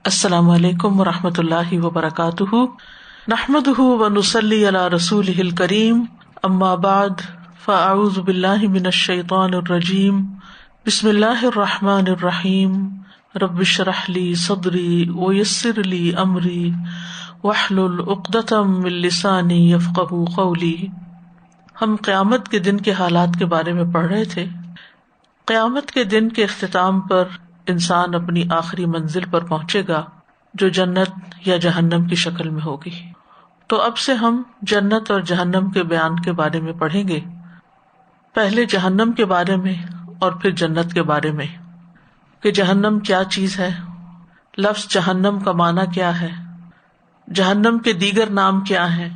السلام علیکم ورحمۃ اللہ وبرکاتہ، نحمدہ ونصلی علی رسولہ الکریم، اما بعد فاعوذ باللہ من الشیطان الرجیم، بسم اللہ الرحمن الرحیم، رب اشرح لی صدری ویسر لی امری واحلل عقدۃ من لسانی یفقہوا قولی۔ ہم قیامت کے دن کے حالات کے بارے میں پڑھ رہے تھے۔ قیامت کے دن کے اختتام پر انسان اپنی آخری منزل پر پہنچے گا جو جنت یا جہنم کی شکل میں ہوگی۔ تو اب سے ہم جنت اور جہنم کے بیان کے بارے میں پڑھیں گے، پہلے جہنم کے بارے میں اور پھر جنت کے بارے میں کہ جہنم کیا چیز ہے، لفظ جہنم کا معنی کیا ہے، جہنم کے دیگر نام کیا ہیں،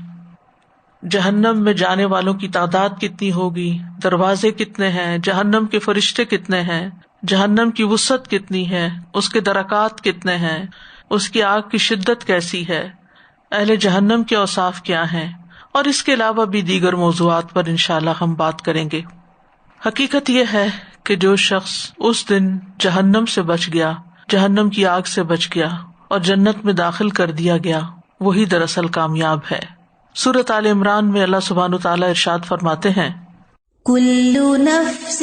جہنم میں جانے والوں کی تعداد کتنی ہوگی، دروازے کتنے ہیں، جہنم کے فرشتے کتنے ہیں، جہنم کی وسعت کتنی ہے، اس کے درکات کتنے ہیں، اس کی آگ کی شدت کیسی ہے، اہل جہنم کے اوصاف کیا ہیں، اور اس کے علاوہ بھی دیگر موضوعات پر انشاءاللہ ہم بات کریں گے۔ حقیقت یہ ہے کہ جو شخص اس دن جہنم سے بچ گیا، جہنم کی آگ سے بچ گیا اور جنت میں داخل کر دیا گیا، وہی دراصل کامیاب ہے۔ سورۃ آل عمران میں اللہ سبحانہ وتعالیٰ ارشاد فرماتے ہیں، کل نفس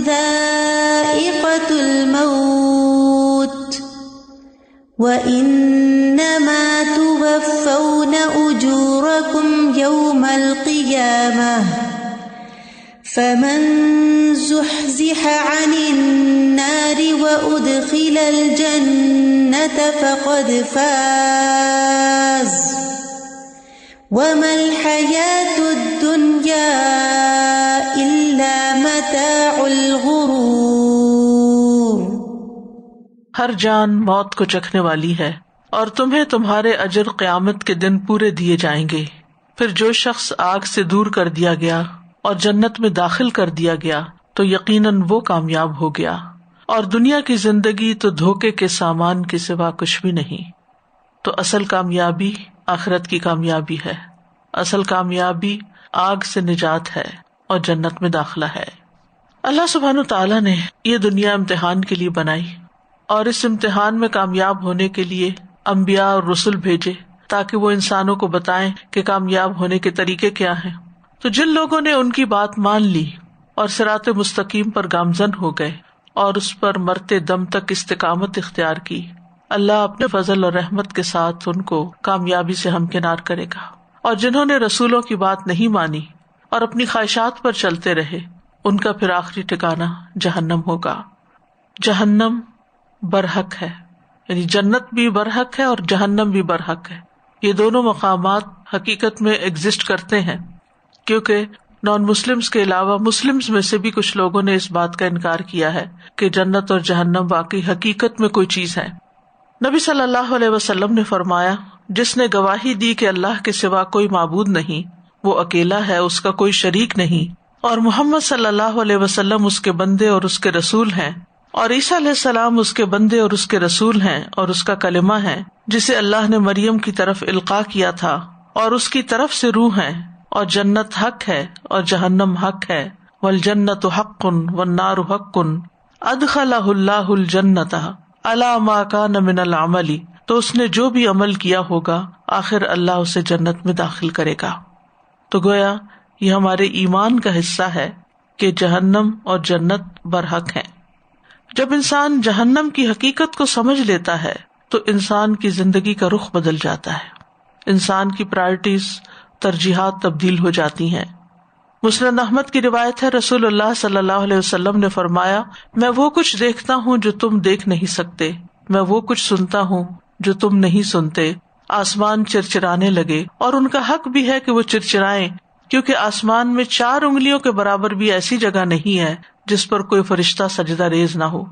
ذائقۃ الموت وإنما توفون أجوركم يوم القيامة فمن زحزح عن النار وأدخل الجنة فقد فاز وما الحياة الدنيا إلا متاع الغرور۔ ہر جان موت کو چکھنے والی ہے اور تمہیں تمہارے اجر قیامت کے دن پورے دیے جائیں گے۔ پھر جو شخص آگ سے دور کر دیا گیا اور جنت میں داخل کر دیا گیا تو یقیناً وہ کامیاب ہو گیا، اور دنیا کی زندگی تو دھوکے کے سامان کے سوا کچھ بھی نہیں۔ تو اصل کامیابی آخرت کی کامیابی ہے، اصل کامیابی آگ سے نجات ہے اور جنت میں داخلہ ہے۔ اللہ سبحانہ تعالیٰ نے یہ دنیا امتحان کے لیے بنائی، اور اس امتحان میں کامیاب ہونے کے لیے انبیاء اور رسل بھیجے تاکہ وہ انسانوں کو بتائیں کہ کامیاب ہونے کے طریقے کیا ہیں۔ تو جن لوگوں نے ان کی بات مان لی اور صراط مستقیم پر گامزن ہو گئے اور اس پر مرتے دم تک استقامت اختیار کی، اللہ اپنے فضل اور رحمت کے ساتھ ان کو کامیابی سے ہمکنار کرے گا۔ اور جنہوں نے رسولوں کی بات نہیں مانی اور اپنی خواہشات پر چلتے رہے، ان کا پھر آخری ٹھکانہ جہنم ہوگا۔ جہنم برحق ہے، یعنی جنت بھی برحق ہے اور جہنم بھی برحق ہے۔ یہ دونوں مقامات حقیقت میں ایگزسٹ کرتے ہیں، کیونکہ نان مسلمز کے علاوہ مسلمز میں سے بھی کچھ لوگوں نے اس بات کا انکار کیا ہے کہ جنت اور جہنم واقعی حقیقت میں کوئی چیز ہے۔ نبی صلی اللہ علیہ وسلم نے فرمایا، جس نے گواہی دی کہ اللہ کے سوا کوئی معبود نہیں، وہ اکیلا ہے، اس کا کوئی شریک نہیں، اور محمد صلی اللہ علیہ وسلم اس کے بندے اور اس کے رسول ہیں، اور عیسیٰ علیہ السلام اس کے بندے اور اس کے رسول ہیں اور اس کا کلمہ ہے جسے اللہ نے مریم کی طرف القاء کیا تھا، اور اس کی طرف سے روح ہے، اور جنت حق ہے اور جہنم حق ہے، والجنت حق والنار حق ادخلہ اللہ الجنۃ علی ما کان من العمل، تو اس نے جو بھی عمل کیا ہوگا آخر اللہ اسے جنت میں داخل کرے گا۔ تو گویا یہ ہمارے ایمان کا حصہ ہے کہ جہنم اور جنت برحق ہیں۔ جب انسان جہنم کی حقیقت کو سمجھ لیتا ہے تو انسان کی زندگی کا رخ بدل جاتا ہے، انسان کی پرائرٹیز، ترجیحات تبدیل ہو جاتی ہیں۔ مسند احمد کی روایت ہے، رسول اللہ صلی اللہ علیہ وسلم نے فرمایا، میں وہ کچھ دیکھتا ہوں جو تم دیکھ نہیں سکتے، میں وہ کچھ سنتا ہوں جو تم نہیں سنتے۔ آسمان چرچرانے لگے، اور ان کا حق بھی ہے کہ وہ چرچرائیں، کیونکہ آسمان میں 4 انگلیوں کے برابر بھی ایسی جگہ نہیں ہے جس پر کوئی فرشتہ سجدہ ریز نہ ہو۔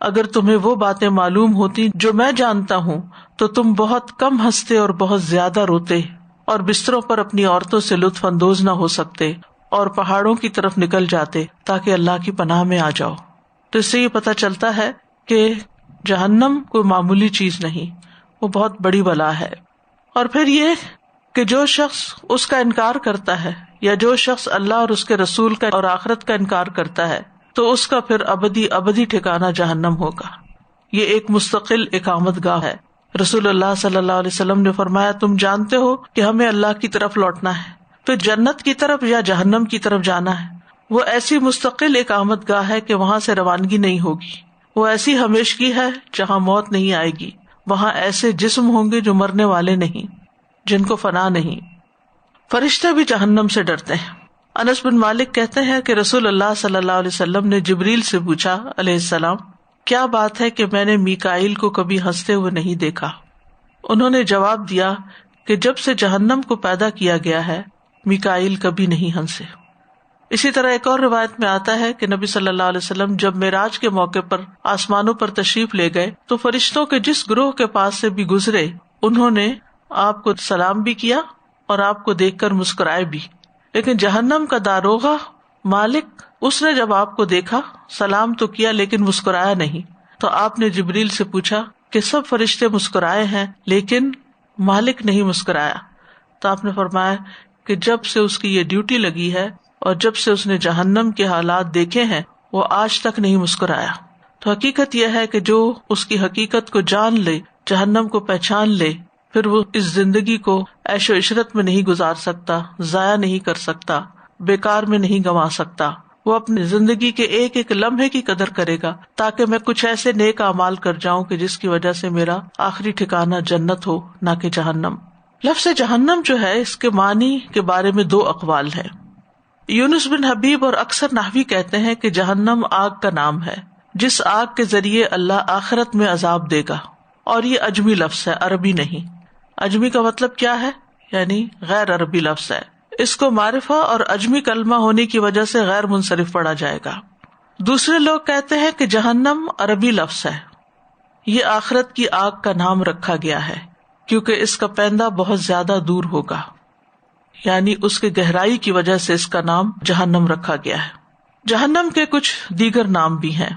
اگر تمہیں وہ باتیں معلوم ہوتی جو میں جانتا ہوں تو تم بہت کم ہنستے اور بہت زیادہ روتے، اور بستروں پر اپنی عورتوں سے لطف اندوز نہ ہو سکتے، اور پہاڑوں کی طرف نکل جاتے تاکہ اللہ کی پناہ میں آ جاؤ۔ تو اس سے یہ پتہ چلتا ہے کہ جہنم کوئی معمولی چیز نہیں، وہ بہت بڑی بلا ہے۔ اور پھر یہ کہ جو شخص اس کا انکار کرتا ہے، یا جو شخص اللہ اور اس کے رسول کا اور آخرت کا انکار کرتا ہے، تو اس کا پھر ابدی ٹھکانہ جہنم ہوگا۔ یہ ایک مستقل اقامت گاہ ہے. رسول اللہ صلی اللہ علیہ وسلم نے فرمایا تم جانتے ہو کہ ہمیں اللہ کی طرف لوٹنا ہے، پھر جنت کی طرف یا جہنم کی طرف جانا ہے. وہ ایسی مستقل اقامت گاہ ہے کہ وہاں سے روانگی نہیں ہوگی. وہ ایسی ہمیشگی ہے جہاں موت نہیں آئے گی. وہاں ایسے جسم ہوں گے جو مرنے والے نہیں، جن کو فنا نہیں. فرشتے بھی جہنم سے ڈرتے ہیں. انس بن مالک کہتے ہیں کہ رسول اللہ صلی اللہ علیہ وسلم نے جبریل سے پوچھا علیہ السلام، کیا بات ہے کہ میں نے میکائیل کو کبھی ہنستے ہوئے نہیں دیکھا؟ انہوں نے جواب دیا کہ جب سے جہنم کو پیدا کیا گیا ہے میکائیل کبھی نہیں ہنسے. اسی طرح ایک اور روایت میں آتا ہے کہ نبی صلی اللہ علیہ وسلم جب معراج کے موقع پر آسمانوں پر تشریف لے گئے تو فرشتوں کے جس گروہ کے پاس سے بھی گزرے انہوں نے آپ کو سلام بھی کیا اور آپ کو دیکھ کر مسکرائے بھی، لیکن جہنم کا داروغہ مالک، اس نے جب آپ کو دیکھا سلام تو کیا لیکن مسکرایا نہیں. تو آپ نے جبریل سے پوچھا کہ سب فرشتے مسکرائے ہیں لیکن مالک نہیں مسکرایا. تو آپ نے فرمایا کہ جب سے اس کی یہ ڈیوٹی لگی ہے اور جب سے اس نے جہنم کے حالات دیکھے ہیں وہ آج تک نہیں مسکرایا. تو حقیقت یہ ہے کہ جو اس کی حقیقت کو جان لے، جہنم کو پہچان لے، پھر وہ اس زندگی کو عیش و عشرت میں نہیں گزار سکتا، ضائع نہیں کر سکتا، بیکار میں نہیں گنوا سکتا. وہ اپنی زندگی کے ایک ایک لمحے کی قدر کرے گا تاکہ میں کچھ ایسے نیک اعمال کر جاؤں کہ جس کی وجہ سے میرا آخری ٹھکانہ جنت ہو، نہ کہ جہنم. لفظ جہنم جو ہے اس کے معنی کے بارے میں دو اقوال ہیں. یونس بن حبیب اور اکثر نحوی کہتے ہیں کہ جہنم آگ کا نام ہے جس آگ کے ذریعے اللہ آخرت میں عذاب دے گا، اور یہ عجمی لفظ ہے، عربی نہیں. عجمی کا مطلب کیا ہے؟ یعنی غیر عربی لفظ ہے. اس کو معرفہ اور عجمی کلمہ ہونے کی وجہ سے غیر منصرف پڑھا جائے گا. دوسرے لوگ کہتے ہیں کہ جہنم عربی لفظ ہے، یہ آخرت کی آگ کا نام رکھا گیا ہے کیونکہ اس کا پیندہ بہت زیادہ دور ہوگا، یعنی اس کے گہرائی کی وجہ سے اس کا نام جہنم رکھا گیا ہے. جہنم کے کچھ دیگر نام بھی ہیں.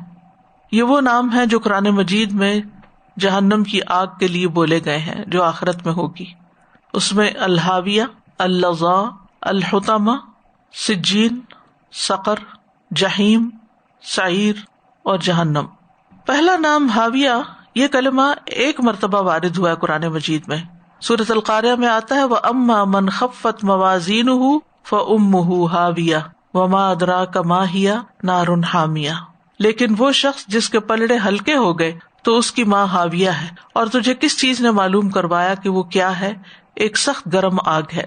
یہ وہ نام ہیں جو قرآن مجید میں جہنم کی آگ کے لیے بولے گئے ہیں جو آخرت میں ہوگی. اس میں الحاویہ، اللظیٰ، الحطمہ، سجین، سقر، جہیم، سعیر اور جہنم. پہلا نام حاویہ، یہ کلمہ ایک مرتبہ وارد ہوا ہے قرآن مجید میں. سورۃ القاریہ میں آتا ہے وَأَمَّا مَنْ خَفَّتْ مَوَازِينُهُ فَأُمُّهُ هَاوِيَةٌ وَمَا أَدْرَاكَ مَا هِيَ نَارٌ حَامِيَةٌ. لیکن وہ شخص جس کے پلڑے ہلکے ہو گئے تو اس کی ماں حاویہ ہے، اور تجھے کس چیز نے معلوم کروایا کہ وہ کیا ہے؟ ایک سخت گرم آگ ہے.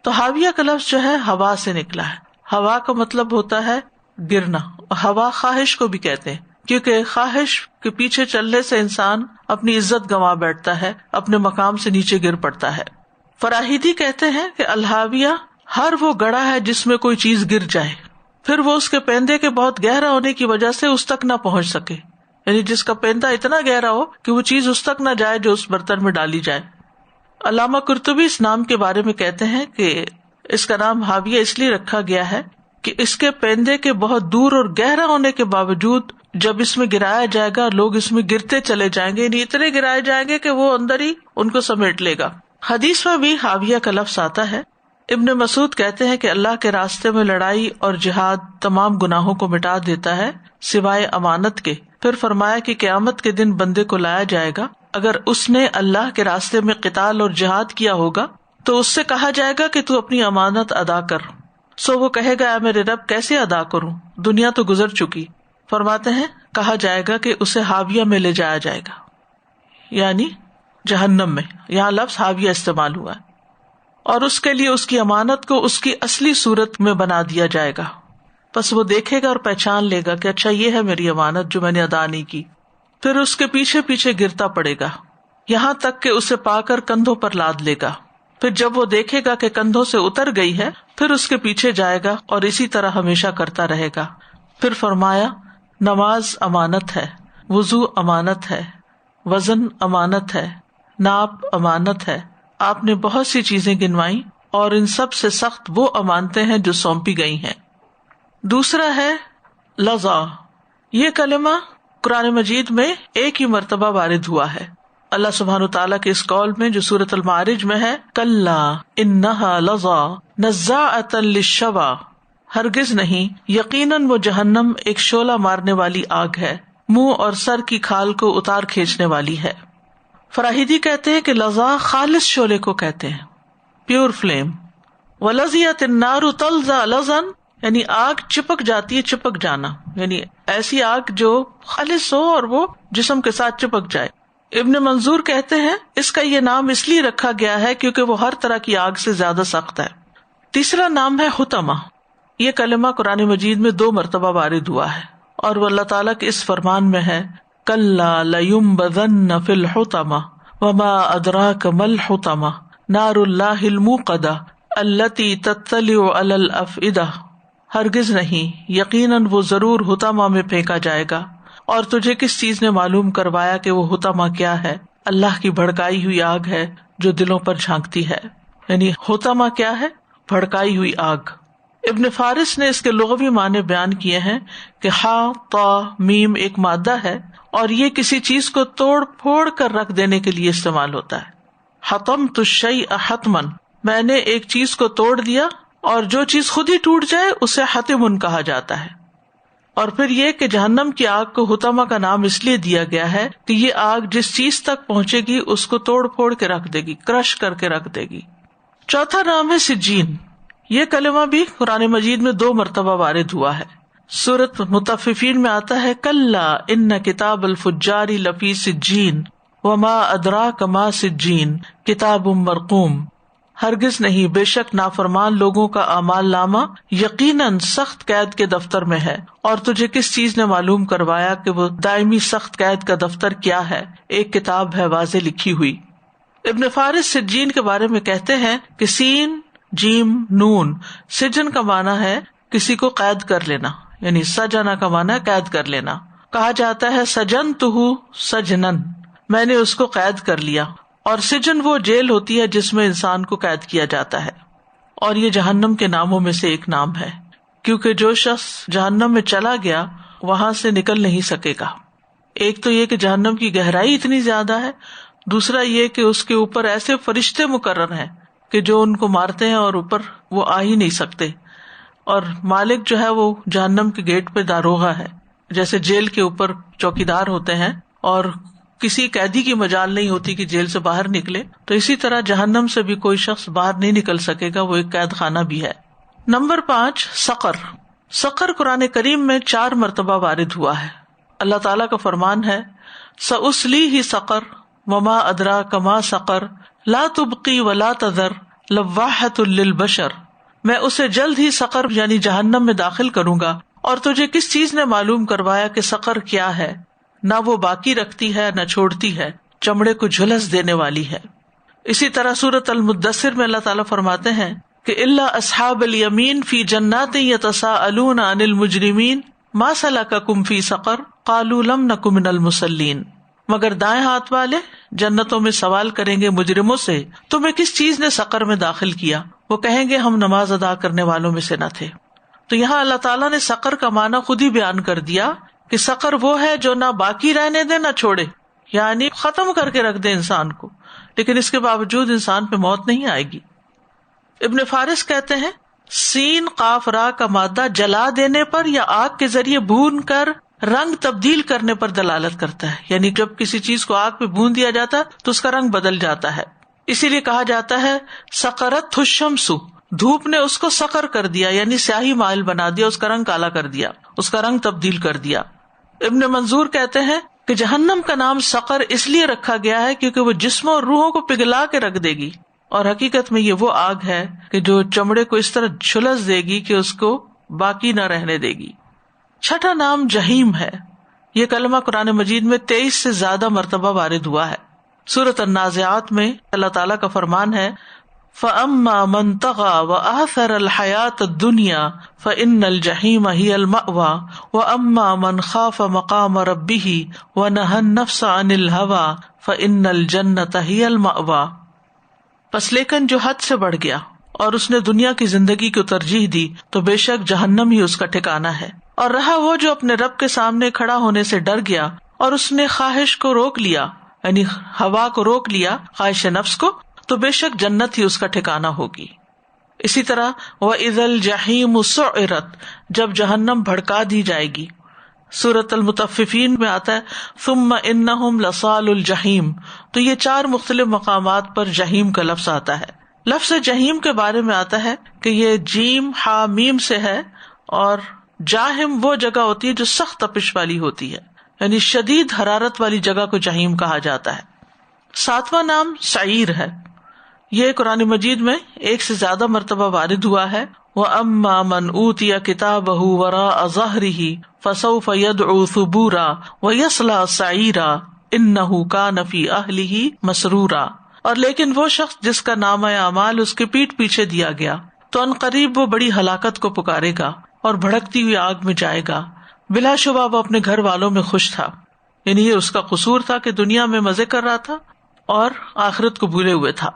تو حاویہ کا لفظ جو ہے ہوا سے نکلا ہے. ہوا کا مطلب ہوتا ہے گرنا. ہوا خواہش کو بھی کہتے ہیں کیونکہ خواہش کے پیچھے چلنے سے انسان اپنی عزت گنوا بیٹھتا ہے، اپنے مقام سے نیچے گر پڑتا ہے. فراہیدی کہتے ہیں کہ الحاویہ ہر وہ گڑھا ہے جس میں کوئی چیز گر جائے، پھر وہ اس کے پیندے کے بہت گہرا ہونے کی وجہ سے اس تک نہ پہنچ سکے، یعنی جس کا پیندہ اتنا گہرا ہو کہ وہ چیز اس تک نہ جائے جو اس برتن میں ڈالی جائے. علامہ قرطبی اس نام کے بارے میں کہتے ہیں کہ اس کا نام حاویہ اس لیے رکھا گیا ہے کہ اس کے پیندے کے بہت دور اور گہرا ہونے کے باوجود جب اس میں گرایا جائے گا لوگ اس میں گرتے چلے جائیں گے، یعنی اتنے گرائے جائیں گے کہ وہ اندر ہی ان کو سمیٹ لے گا. حدیث میں بھی حاویہ کا لفظ آتا ہے. ابن مسعود کہتے ہیں کہ اللہ کے راستے میں لڑائی اور جہاد تمام گناہوں کو مٹا دیتا ہے سوائے امانت کے. پھر فرمایا کہ قیامت کے دن بندے کو لایا جائے گا، اگر اس نے اللہ کے راستے میں قتال اور جہاد کیا ہوگا تو اس سے کہا جائے گا کہ تو اپنی امانت ادا کر. سو وہ کہے گا اے میرے رب کیسے ادا کروں، دنیا تو گزر چکی. فرماتے ہیں کہا جائے گا کہ اسے حاویہ میں لے جایا جائے گا، یعنی جہنم میں. یہاں لفظ حاویہ استعمال ہوا ہے. اور اس کے لیے اس کی امانت کو اس کی اصلی صورت میں بنا دیا جائے گا. بس وہ دیکھے گا اور پہچان لے گا کہ اچھا یہ ہے میری امانت جو میں نے ادا نہیں کی. پھر اس کے پیچھے پیچھے گرتا پڑے گا یہاں تک کہ اسے پا کر کندھوں پر لاد لے گا. پھر جب وہ دیکھے گا کہ کندھوں سے اتر گئی ہے پھر اس کے پیچھے جائے گا اور اسی طرح ہمیشہ کرتا رہے گا. پھر فرمایا نماز امانت ہے، وضو امانت ہے، وزن امانت ہے، ناپ امانت ہے. آپ نے بہت سی چیزیں گنوائی اور ان سب سے سخت وہ امانتیں ہیں جو سونپی گئی ہیں. دوسرا ہے لظا. یہ کلمہ قرآن مجید میں ایک ہی مرتبہ وارد ہوا ہے. اللہ سبحانہ تعالیٰ کے اس قول میں جو سورۃ المعارج میں ہے کلا انہا لظا نزاعۃ للشوی، ہرگز نہیں، یقیناً وہ جہنم ایک شعلہ مارنے والی آگ ہے، منہ اور سر کی کھال کو اتار کھینچنے والی ہے. فراہیدی کہتے ہیں کہ لظا خالص شعلے کو کہتے ہیں، پیور فلیم. وَلَظِيَتِ النَّارُ تَلْظَى لَظًا یعنی آگ چپک جاتی ہے، چپک جانا، یعنی ایسی آگ جو خالص ہو اور وہ جسم کے ساتھ چپک جائے. ابن منظور کہتے ہیں اس کا یہ نام اس لیے رکھا گیا ہے کیونکہ وہ ہر طرح کی آگ سے زیادہ سخت ہے. تیسرا نام ہے حطمہ. یہ کلمہ قرآن مجید میں 2 مرتبہ وارد ہوا ہے اور وہ اللہ تعالیٰ کے اس فرمان میں ہے کَلَّا لَيُنبَذَنَّ فِي الْحُطَمَةِ وَمَا أَدْرَاكَ مَا الْحُطَمَةُ نَارُ اللَّهِ الْمُوقَدَةُ الَّتِي تَطَّلِعُ عَلَى الْأَفْئِدَةِ ہرگز نہیں، یقیناً وہ ضرور حطمہ میں پھینکا جائے گا. اور تجھے کس چیز نے معلوم کروایا کہ وہ حطمہ کیا ہے؟ اللہ کی بھڑکائی ہوئی آگ ہے جو دلوں پر جھانکتی ہے. یعنی حطمہ کیا ہے؟ بھڑکائی ہوئی آگ. ابن فارس نے اس کے لغوی معنی بیان کیے ہیں کہ ہا تا میم ایک مادہ ہے اور یہ کسی چیز کو توڑ پھوڑ کر رکھ دینے کے لیے استعمال ہوتا ہے. حطمت الشیء حتما، میں نے ایک چیز کو توڑ دیا، اور جو چیز خود ہی ٹوٹ جائے اسے حتم کہا جاتا ہے. اور پھر یہ کہ جہنم کی آگ کو حطمہ کا نام اس لیے دیا گیا ہے کہ یہ آگ جس چیز تک پہنچے گی اس کو توڑ پھوڑ کے رکھ دے گی، کرش کر کے رکھ دے گی. چوتھا نام ہے سجین. یہ کلمہ بھی قرآن مجید میں 2 مرتبہ وارد ہوا ہے. سورۃ مطففین میں آتا ہے کلا ان کتاب الفجار لفی سجین وما ادراک ما سجین کتاب مرقوم. ہرگز نہیں، بے شک نافرمان لوگوں کا اعمال نامہ یقیناً سخت قید کے دفتر میں ہے. اور تجھے کس چیز نے معلوم کروایا کہ وہ دائمی سخت قید کا دفتر کیا ہے؟ ایک کتاب ہے واضح لکھی ہوئی. ابن فارس سجین کے بارے میں کہتے ہیں کہ سین جیم نون سجن کا معنی ہے کسی کو قید کر لینا، یعنی سجنا کا معنی ہے قید کر لینا. کہا جاتا ہے سجنتہ سجنن، میں نے اس کو قید کر لیا. اور سجن وہ جیل ہوتی ہے جس میں انسان کو قید کیا جاتا ہے. اور یہ جہنم کے ناموں میں سے ایک نام ہے، کیونکہ جو شخص جہنم میں چلا گیا وہاں سے نکل نہیں سکے گا. ایک تو یہ کہ جہنم کی گہرائی اتنی زیادہ ہے، دوسرا یہ کہ اس کے اوپر ایسے فرشتے مقرر ہیں کہ جو ان کو مارتے ہیں اور اوپر وہ آ ہی نہیں سکتے. اور مالک جو ہے وہ جہنم کے گیٹ پہ داروغہ ہے، جیسے جیل کے اوپر چوکیدار ہوتے ہیں اور کسی قیدی کی مجال نہیں ہوتی کہ جیل سے باہر نکلے، تو اسی طرح جہنم سے بھی کوئی شخص باہر نہیں نکل سکے گا، وہ ایک قید خانہ بھی ہے. نمبر 5 سقر. سقر قرآن کریم میں 4 مرتبہ وارد ہوا ہے. اللہ تعالیٰ کا فرمان ہے سأصلیہ سقر وما ادراک ما سقر لا تبقی ولا تذر لواحۃ للبشر. میں اسے جلد ہی سقر یعنی جہنم میں داخل کروں گا. اور تجھے کس چیز نے معلوم کروایا کہ سقر کیا ہے؟ نہ وہ باقی رکھتی ہے نہ چھوڑتی ہے، چمڑے کو جھلس دینے والی ہے. اسی طرح سورۃ المدثر میں اللہ تعالیٰ فرماتے ہیں کہ الا اصحاب الیمین فی جنات یتساءلون عن المجرمین ما سلککم فی سقر قالوا لم نک من المصلین. مگر دائیں ہاتھ والے جنتوں میں سوال کریں گے مجرموں سے تمہیں کس چیز نے سقر میں داخل کیا؟ وہ کہیں گے ہم نماز ادا کرنے والوں میں سے نہ تھے. تو یہاں اللہ تعالیٰ نے سقر کا معنی خود ہی بیان کر دیا کہ سقر وہ ہے جو نہ باقی رہنے دے نہ چھوڑے، یعنی ختم کر کے رکھ دے انسان کو، لیکن اس کے باوجود انسان پہ موت نہیں آئے گی. ابن فارس کہتے ہیں سین قاف را کا مادہ جلا دینے پر یا آگ کے ذریعے بھون کر رنگ تبدیل کرنے پر دلالت کرتا ہے. یعنی جب کسی چیز کو آگ پہ بھون دیا جاتا ہے تو اس کا رنگ بدل جاتا ہے. اسی لیے کہا جاتا ہے سقرت الشمس، دھوپ نے اس کو سقر کر دیا، یعنی سیاہی مائل بنا دیا، اس کا رنگ کالا کر دیا، اس کا رنگ تبدیل کر دیا. ابن منظور کہتے ہیں کہ جہنم کا نام سقر اس لیے رکھا گیا ہے کیونکہ وہ جسموں اور روحوں کو پگھلا کے رکھ دے گی، اور حقیقت میں یہ وہ آگ ہے کہ جو چمڑے کو اس طرح جھلس دے گی کہ اس کو باقی نہ رہنے دے گی. چھٹا نام جہیم ہے. یہ کلمہ قرآن مجید میں 23 سے زیادہ مرتبہ وارد ہوا ہے. سورۃ النازعات میں اللہ تعالیٰ کا فرمان ہے فَأَمَّا مَن طَغَىٰ وَآثَرَ الْحَيَاةَ الدُّنْيَا فَإِنَّ الْجَحِيمَ هِيَ الْمَأْوَىٰ وَأَمَّا مَنْ خَافَ مَقَامَ رَبِّهِ وَنَهَى النَّفْسَ عَنِ الْهَوَىٰ فَإِنَّ الْجَنَّةَ هِيَ الْمَأْوَىٰ. پس لیکن جو حد سے بڑھ گیا اور اس نے دنیا کی زندگی کو ترجیح دی تو بے شک جہنم ہی اس کا ٹھکانہ ہے. اور رہا وہ جو اپنے رب کے سامنے کھڑا ہونے سے ڈر گیا اور اس نے خواہش کو روک لیا، یعنی ہوا کو روک لیا، خواہش نفس کو، تو بے شک جنت ہی اس کا ٹھکانہ ہوگی. اسی طرح وَإِذَا الْجَحِيمُ سُعِّرَتْ، جب جہنم بھڑکا دی جائے گی، سورۃ المطففین میں آتا ہے ثم انہم لصال الجحیم. تو یہ 4 مختلف مقامات پر جہیم کا لفظ آتا ہے. لفظ جہیم کے بارے میں آتا ہے کہ یہ جیم ہا میم سے ہے, اور جاہم وہ جگہ ہوتی ہے جو سخت تپش والی ہوتی ہے, یعنی شدید حرارت والی جگہ کو جہیم کہا جاتا ہے. 7واں نام سعیر ہے. یہ قرآن مجید میں 1 سے زیادہ مرتبہ وارد ہوا ہے. وَأَمَّا مَنْ أُوتِيَ كِتَابَهُ وَرَاءَ ظَهْرِهِ فَسَوْفَ يَدْعُو ثُبُورًا وَيَصْلَىٰ سَعِيرًا إِنَّهُ كَانَ فِي أَهْلِهِ مَسْرُورًا. اور لیکن وہ شخص جس کا نامہ اعمال اس کے پیٹھ پیچھے دیا گیا تو ان قریب وہ بڑی ہلاکت کو پکارے گا اور بھڑکتی ہوئی آگ میں جائے گا. بلا شبہ وہ اپنے گھر والوں میں خوش تھا, یعنی یہ اس کا قصور تھا کہ دنیا میں مزے کر رہا تھا اور آخرت کو بھولے ہوئے تھا.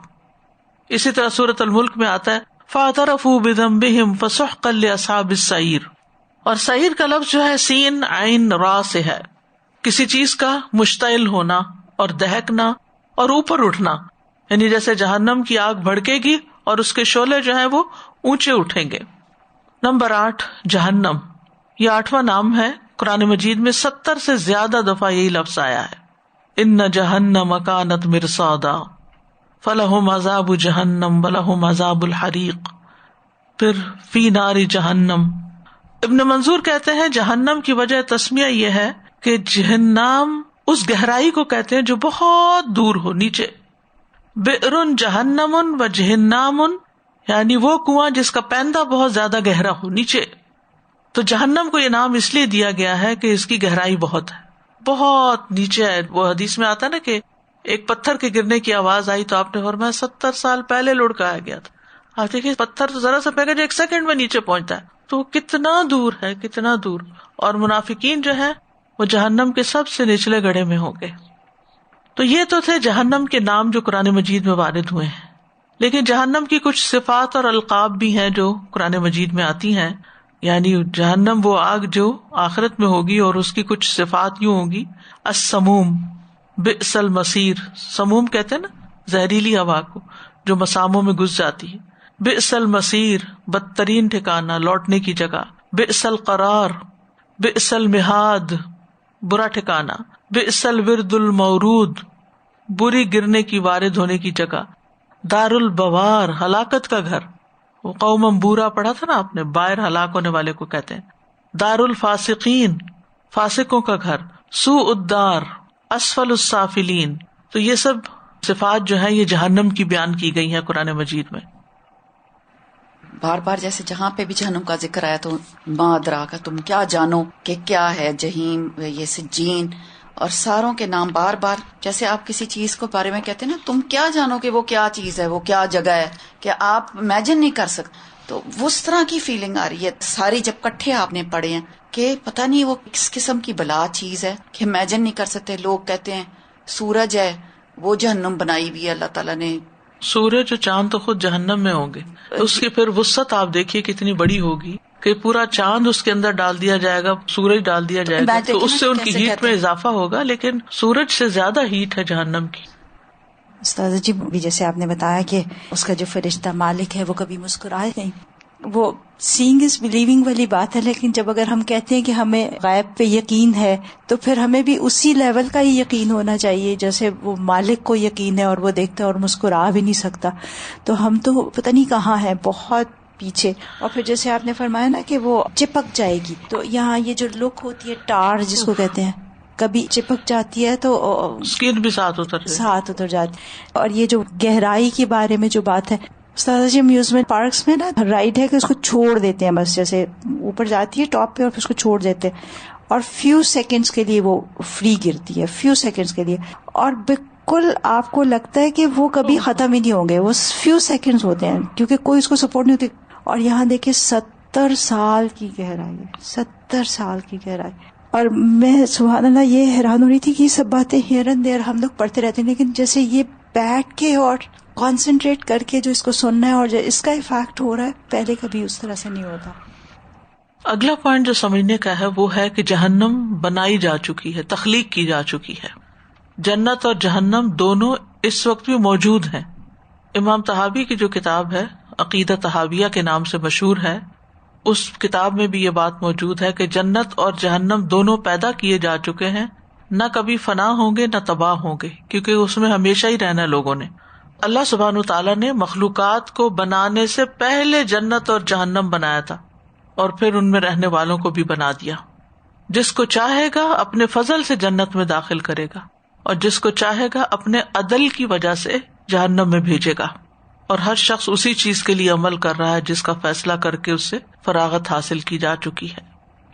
اسی طرح سورۃ الملک میں آتا ہے فَاعْتَرَفُوا بِذَنبِهِمْ فَسُحْقًا لِّأَصْحَابِ السَّعِيرِ. اور سعیر کا لفظ جو ہے سین عین را سے ہے, کسی چیز کا مشتعل ہونا اور دہکنا اور اوپر اٹھنا, یعنی جیسے جہنم کی آگ بھڑکے گی اور اس کے شعلے جو ہیں وہ اونچے اٹھیں گے. نمبر 8 جہنم. یہ 8واں نام ہے. قرآن مجید میں 70 سے زیادہ دفعہ یہی لفظ آیا ہے. ان جہنم کانت مرصادا فلہم عذاب جہنم ولہم عذاب الحریق. پھر فی نار جہنم. ابن منظور کہتے ہیں جہنم کی وجہ تسمیہ یہ ہے کہ جہنم اس گہرائی کو کہتے ہیں جو بہت دور ہو, نیچے. بئر جہنم و جہنم, یعنی وہ کنواں جس کا پیندہ بہت زیادہ گہرا ہو, نیچے. تو جہنم کو یہ نام اس لیے دیا گیا ہے کہ اس کی گہرائی بہت ہے, بہت نیچے ہے. وہ حدیث میں آتا ہے نا کہ ایک پتھر کے گرنے کی آواز آئی تو آپ نے فرمایا 70 سال پہلے لڑکایا گیا تھا. آپ دیکھیے پتھر تو ذرا سا پھینکا جو 1 سیکنڈ میں نیچے پہنچتا ہے, تو کتنا دور ہے, کتنا دور. اور منافقین جو ہے وہ جہنم کے سب سے نچلے گڑھے میں ہوں گے. تو یہ تو تھے جہنم کے نام جو قرآن مجید میں وارد ہوئے ہیں. لیکن جہنم کی کچھ صفات اور القاب بھی ہیں جو قرآن مجید میں آتی ہیں. یعنی جہنم وہ آگ جو آخرت میں ہوگی, اور اس کی کچھ صفات یوں ہوگی. السموم بئس المصیر. سموم کہتے ہیں نا زہریلی ہوا کو جو مساموں میں گھس جاتی ہے. بئس المصیر بدترین ٹھکانہ, لوٹنے کی جگہ. بئس القرار, بئس المہاد برا ٹھکانہ. بئس الورد المورود بری گرنے کی وارد ہونے کی جگہ. دار البوار ہلاکت کا گھر. وہ قوم بورا پڑھا تھا نا آپ نے, بائر ہلاک ہونے والے کو کہتے ہیں. دار الفاسقین فاسقوں کا گھر. سوء الدار اسفل السافلین. تو یہ سب صفات جو ہیں یہ جہنم کی بیان کی گئی ہیں قرآن مجید میں. بار بار جیسے جہاں پہ بھی جہنم کا ذکر آیا تو ما ادراک, تم کیا جانو کہ کیا ہے جہیم, یہ سجین, اور ساروں کے نام بار بار. جیسے آپ کسی چیز کو بارے میں کہتے ہیں نا تم کیا جانو کہ وہ کیا چیز ہے, وہ کیا جگہ ہے, کہ آپ امیجن نہیں کر سکتے. تو اس طرح کی فیلنگ آ رہی ہے ساری جب کٹھے آپ نے پڑھے ہیں کہ پتہ نہیں وہ کس قسم کی بلا چیز ہے کہ امیجن نہیں کر سکتے. لوگ کہتے ہیں سورج ہے وہ جہنم بنائی بھی ہے اللہ تعالیٰ نے. سورج اور چاند تو خود جہنم میں ہوں گے, اس کی پھر وسعت آپ دیکھیے کتنی بڑی ہوگی کہ پورا چاند اس کے اندر ڈال دیا جائے گا, سورج ڈال دیا جائے گا, تو اس سے ان کی ہیٹ میں اضافہ ہوگا. لیکن سورج سے زیادہ ہیٹ ہے جہنم کی. استاذ جی بھی جیسے آپ نے بتایا کہ اس کا جو فرشتہ مالک ہے وہ کبھی مسکرائے نہیں, وہ سینگ از بلیونگ والی بات ہے. لیکن جب اگر ہم کہتے ہیں کہ ہمیں غیب پہ یقین ہے تو پھر ہمیں بھی اسی لیول کا ہی یقین ہونا چاہیے جیسے وہ مالک کو یقین ہے, اور وہ دیکھتا ہے اور مسکرا بھی نہیں سکتا. تو ہم تو پتہ نہیں کہاں ہیں, بہت پیچھے. اور پھر جیسے آپ نے فرمایا نا کہ وہ چپک جائے گی, تو یہاں یہ جو لک ہوتی ہے ٹار جس کو کہتے ہیں, کبھی چپک جاتی ہے تو اسکن بھی ساتھ اتر جاتی. اور یہ جو گہرائی کے بارے میں جو بات ہے استاد جی, امیوزمنٹ پارکس میں نا رائڈ ہے کہ اس کو چھوڑ دیتے ہیں, بس جیسے اوپر جاتی ہے ٹاپ پہ اور پھر اس کو چھوڑ دیتے ہیں, اور فیو سیکنڈز کے لیے وہ فری گرتی ہے, فیو سیکنڈز کے لیے, اور بالکل آپ کو لگتا ہے کہ وہ کبھی ختم ہی نہیں ہوں گے, وہ فیو سیکنڈز ہوتے ہیں کیونکہ کوئی اس کو سپورٹ نہیں ہوتی. اور یہاں دیکھیں 70 سال کی گہرائی ہے, 70 سال کی گہرائی. اور میں سبحان اللہ یہ حیران ہو رہی تھی کہ یہ سب باتیں ہیئر اینڈ دیئر ہم لوگ پڑھتے رہتے ہیں, لیکن جیسے یہ بیٹھ کے اور کانسنٹریٹ کر کے جو اس کو سننا ہے اور جو اس کا افیکٹ ہو رہا ہے, پہلے کبھی اس طرح سے نہیں ہوتا. اگلا پوائنٹ جو سمجھنے کا ہے وہ ہے کہ جہنم بنائی جا چکی ہے, تخلیق کی جا چکی ہے. جنت اور جہنم دونوں اس وقت بھی موجود ہیں. امام طحاوی کی جو کتاب ہے عقیدہ طحاویہ کے نام سے مشہور ہے, اس کتاب میں بھی یہ بات موجود ہے کہ جنت اور جہنم دونوں پیدا کیے جا چکے ہیں، نہ کبھی فنا ہوں گے نہ تباہ ہوں گے، کیونکہ اس میں ہمیشہ ہی رہنا لوگوں نے. اللہ سبحانہ تعالیٰ نے مخلوقات کو بنانے سے پہلے جنت اور جہنم بنایا تھا اور پھر ان میں رہنے والوں کو بھی بنا دیا. جس کو چاہے گا اپنے فضل سے جنت میں داخل کرے گا اور جس کو چاہے گا اپنے عدل کی وجہ سے جہنم میں بھیجے گا، اور ہر شخص اسی چیز کے لیے عمل کر رہا ہے جس کا فیصلہ کر کے اس سے فراغت حاصل کی جا چکی ہے.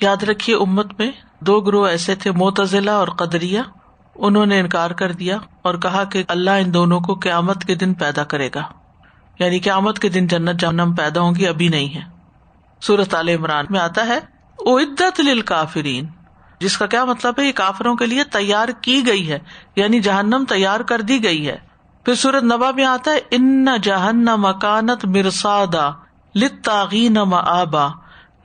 یاد رکھیے امت میں 2 گروہ ایسے تھے، معتزلہ اور قدریہ. انہوں نے انکار کر دیا اور کہا کہ اللہ ان دونوں کو قیامت کے دن پیدا کرے گا، یعنی قیامت کے دن جنت جہنم پیدا ہوں گی، ابھی نہیں ہے. سورۃ آل عمران میں آتا ہے اعدت للکافرین، جس کا کیا مطلب ہے؟ یہ کافروں کے لیے تیار کی گئی ہے، یعنی جہنم تیار کر دی گئی ہے. پھر سورۃ نبا میں آتا ہے ان جہنم کانت مرصادا للطاغین مآبا،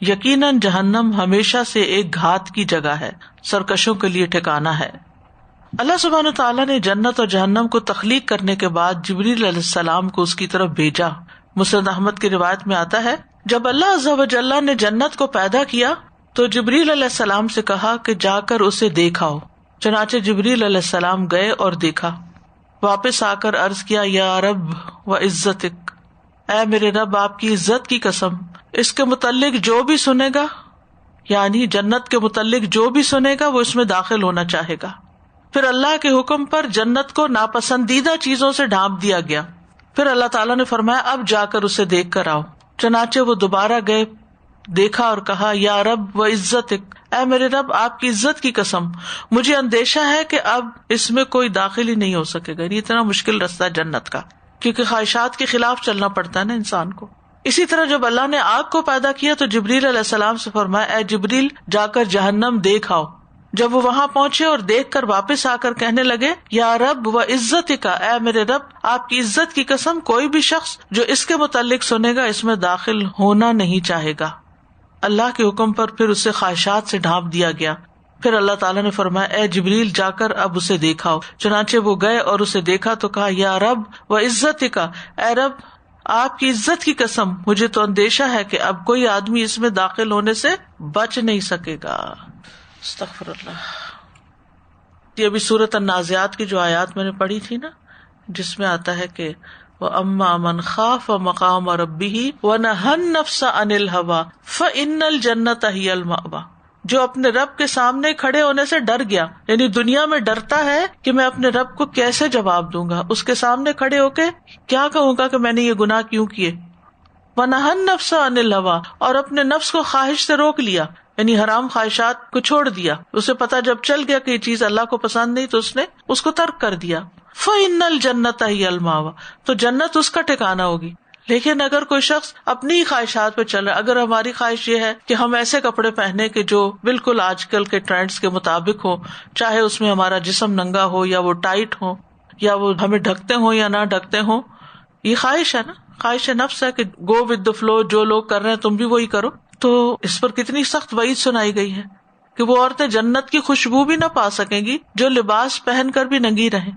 یقیناً جہنم ہمیشہ سے ایک گھات کی جگہ ہے، سرکشوں کے لیے ٹھکانہ ہے. اللہ سبحانہ تعالیٰ نے جنت اور جہنم کو تخلیق کرنے کے بعد جبریل علیہ السلام کو اس کی طرف بھیجا. مسند احمد کی روایت میں آتا ہے جب اللہ عز و جل نے جنت کو پیدا کیا تو جبریل علیہ السلام سے کہا کہ جا کر اسے دیکھ آؤ. چنانچہ جبریل علیہ السلام گئے اور دیکھا. واپس آ کر عرض کیا یا رب و عزتک، اے میرے رب آپ کی عزت کی قسم، اس کے متعلق جو بھی سنے گا، یعنی جنت کے متعلق جو بھی سنے گا وہ اس میں داخل ہونا چاہے گا. پھر اللہ کے حکم پر جنت کو ناپسندیدہ چیزوں سے ڈھانپ دیا گیا. پھر اللہ تعالیٰ نے فرمایا اب جا کر اسے دیکھ کر آؤ. چنانچہ وہ دوبارہ گئے، دیکھا اور کہا یا رب و عزتک، اے میرے رب آپ کی عزت کی قسم، مجھے اندیشہ ہے کہ اب اس میں کوئی داخل ہی نہیں ہو سکے گا. یہ اتنا مشکل رستہ ہے جنت کا، کیونکہ خواہشات کے خلاف چلنا پڑتا ہے نا انسان کو. اسی طرح جب اللہ نے آگ کو پیدا کیا تو جبریل علیہ السلام سے فرمایا اے جبریل جا کر جہنم دیکھ آؤ. جب وہ وہاں پہنچے اور دیکھ کر واپس آ کر کہنے لگے یا رب و عزت کا، اے میرے رب آپ کی عزت کی قسم، کوئی بھی شخص جو اس کے متعلق سنے گا اس میں داخل ہونا نہیں چاہے گا. اللہ کے حکم پر پھر اسے خواہشات سے ڈھانپ دیا گیا. پھر اللہ تعالیٰ نے فرمایا اے جبریل جا کر اب اسے دیکھاؤ. چنانچہ وہ گئے اور اسے دیکھا تو کہا یا رب و عزت کا، اے رب آپ کی عزت کی قسم، مجھے تو اندیشہ ہے کہ اب کوئی آدمی اس میں داخل ہونے سے بچ نہیں سکے گا. استغفر اللہ. یہ ابھی سورۃ النازعات کی جو آیات میں نے پڑھی تھی نا، جس میں آتا ہے کہ وَأَمَّا مَنْ خَافَ مَقَامَ رَبِّهِ وَنَهَى النَّفْسَ عَنِ الْهَوَىٰ فَإِنَّ الْجَنَّةَ هِيَ الْمَأْوَىٰ، جو اپنے رب کے سامنے کھڑے ہونے سے ڈر گیا، یعنی دنیا میں ڈرتا ہے کہ میں اپنے رب کو کیسے جواب دوں گا، اس کے سامنے کھڑے ہو کے کیا کہوں گا کہ میں نے یہ گناہ کیوں کیے. وَنَهَى النَّفْسَ عَنِ الْهَوَىٰ، اور اپنے نفس کو خواہش سے روک لیا، یعنی حرام خواہشات کو چھوڑ دیا. اسے پتا جب چل گیا کہ یہ چیز اللہ کو پسند نہیں تو اس نے اس کو ترک کر دیا. فَإِنَّ الْجَنَّةَ هِيَ الْمَأْوَىٰ، تو جنت اس کا ٹھکانہ ہوگی. لیکن اگر کوئی شخص اپنی خواہشات پہ چل رہا ہے، اگر ہماری خواہش یہ ہے کہ ہم ایسے کپڑے پہنے کہ جو بالکل آج کل کے ٹرینڈز کے مطابق ہو، چاہے اس میں ہمارا جسم ننگا ہو یا وہ ٹائٹ ہو یا وہ ہمیں ڈھکتے ہوں یا نہ ڈھکتے ہوں، یہ خواہش ہے نا، خواہش نفس ہے کہ گو ود دا فلو، جو لوگ کر رہے ہیں تم بھی وہی کرو. تو اس پر کتنی سخت وعید سنائی گئی ہے کہ وہ عورتیں جنت کی خوشبو بھی نہ پا سکیں گی جو لباس پہن کر بھی ننگی رہیں.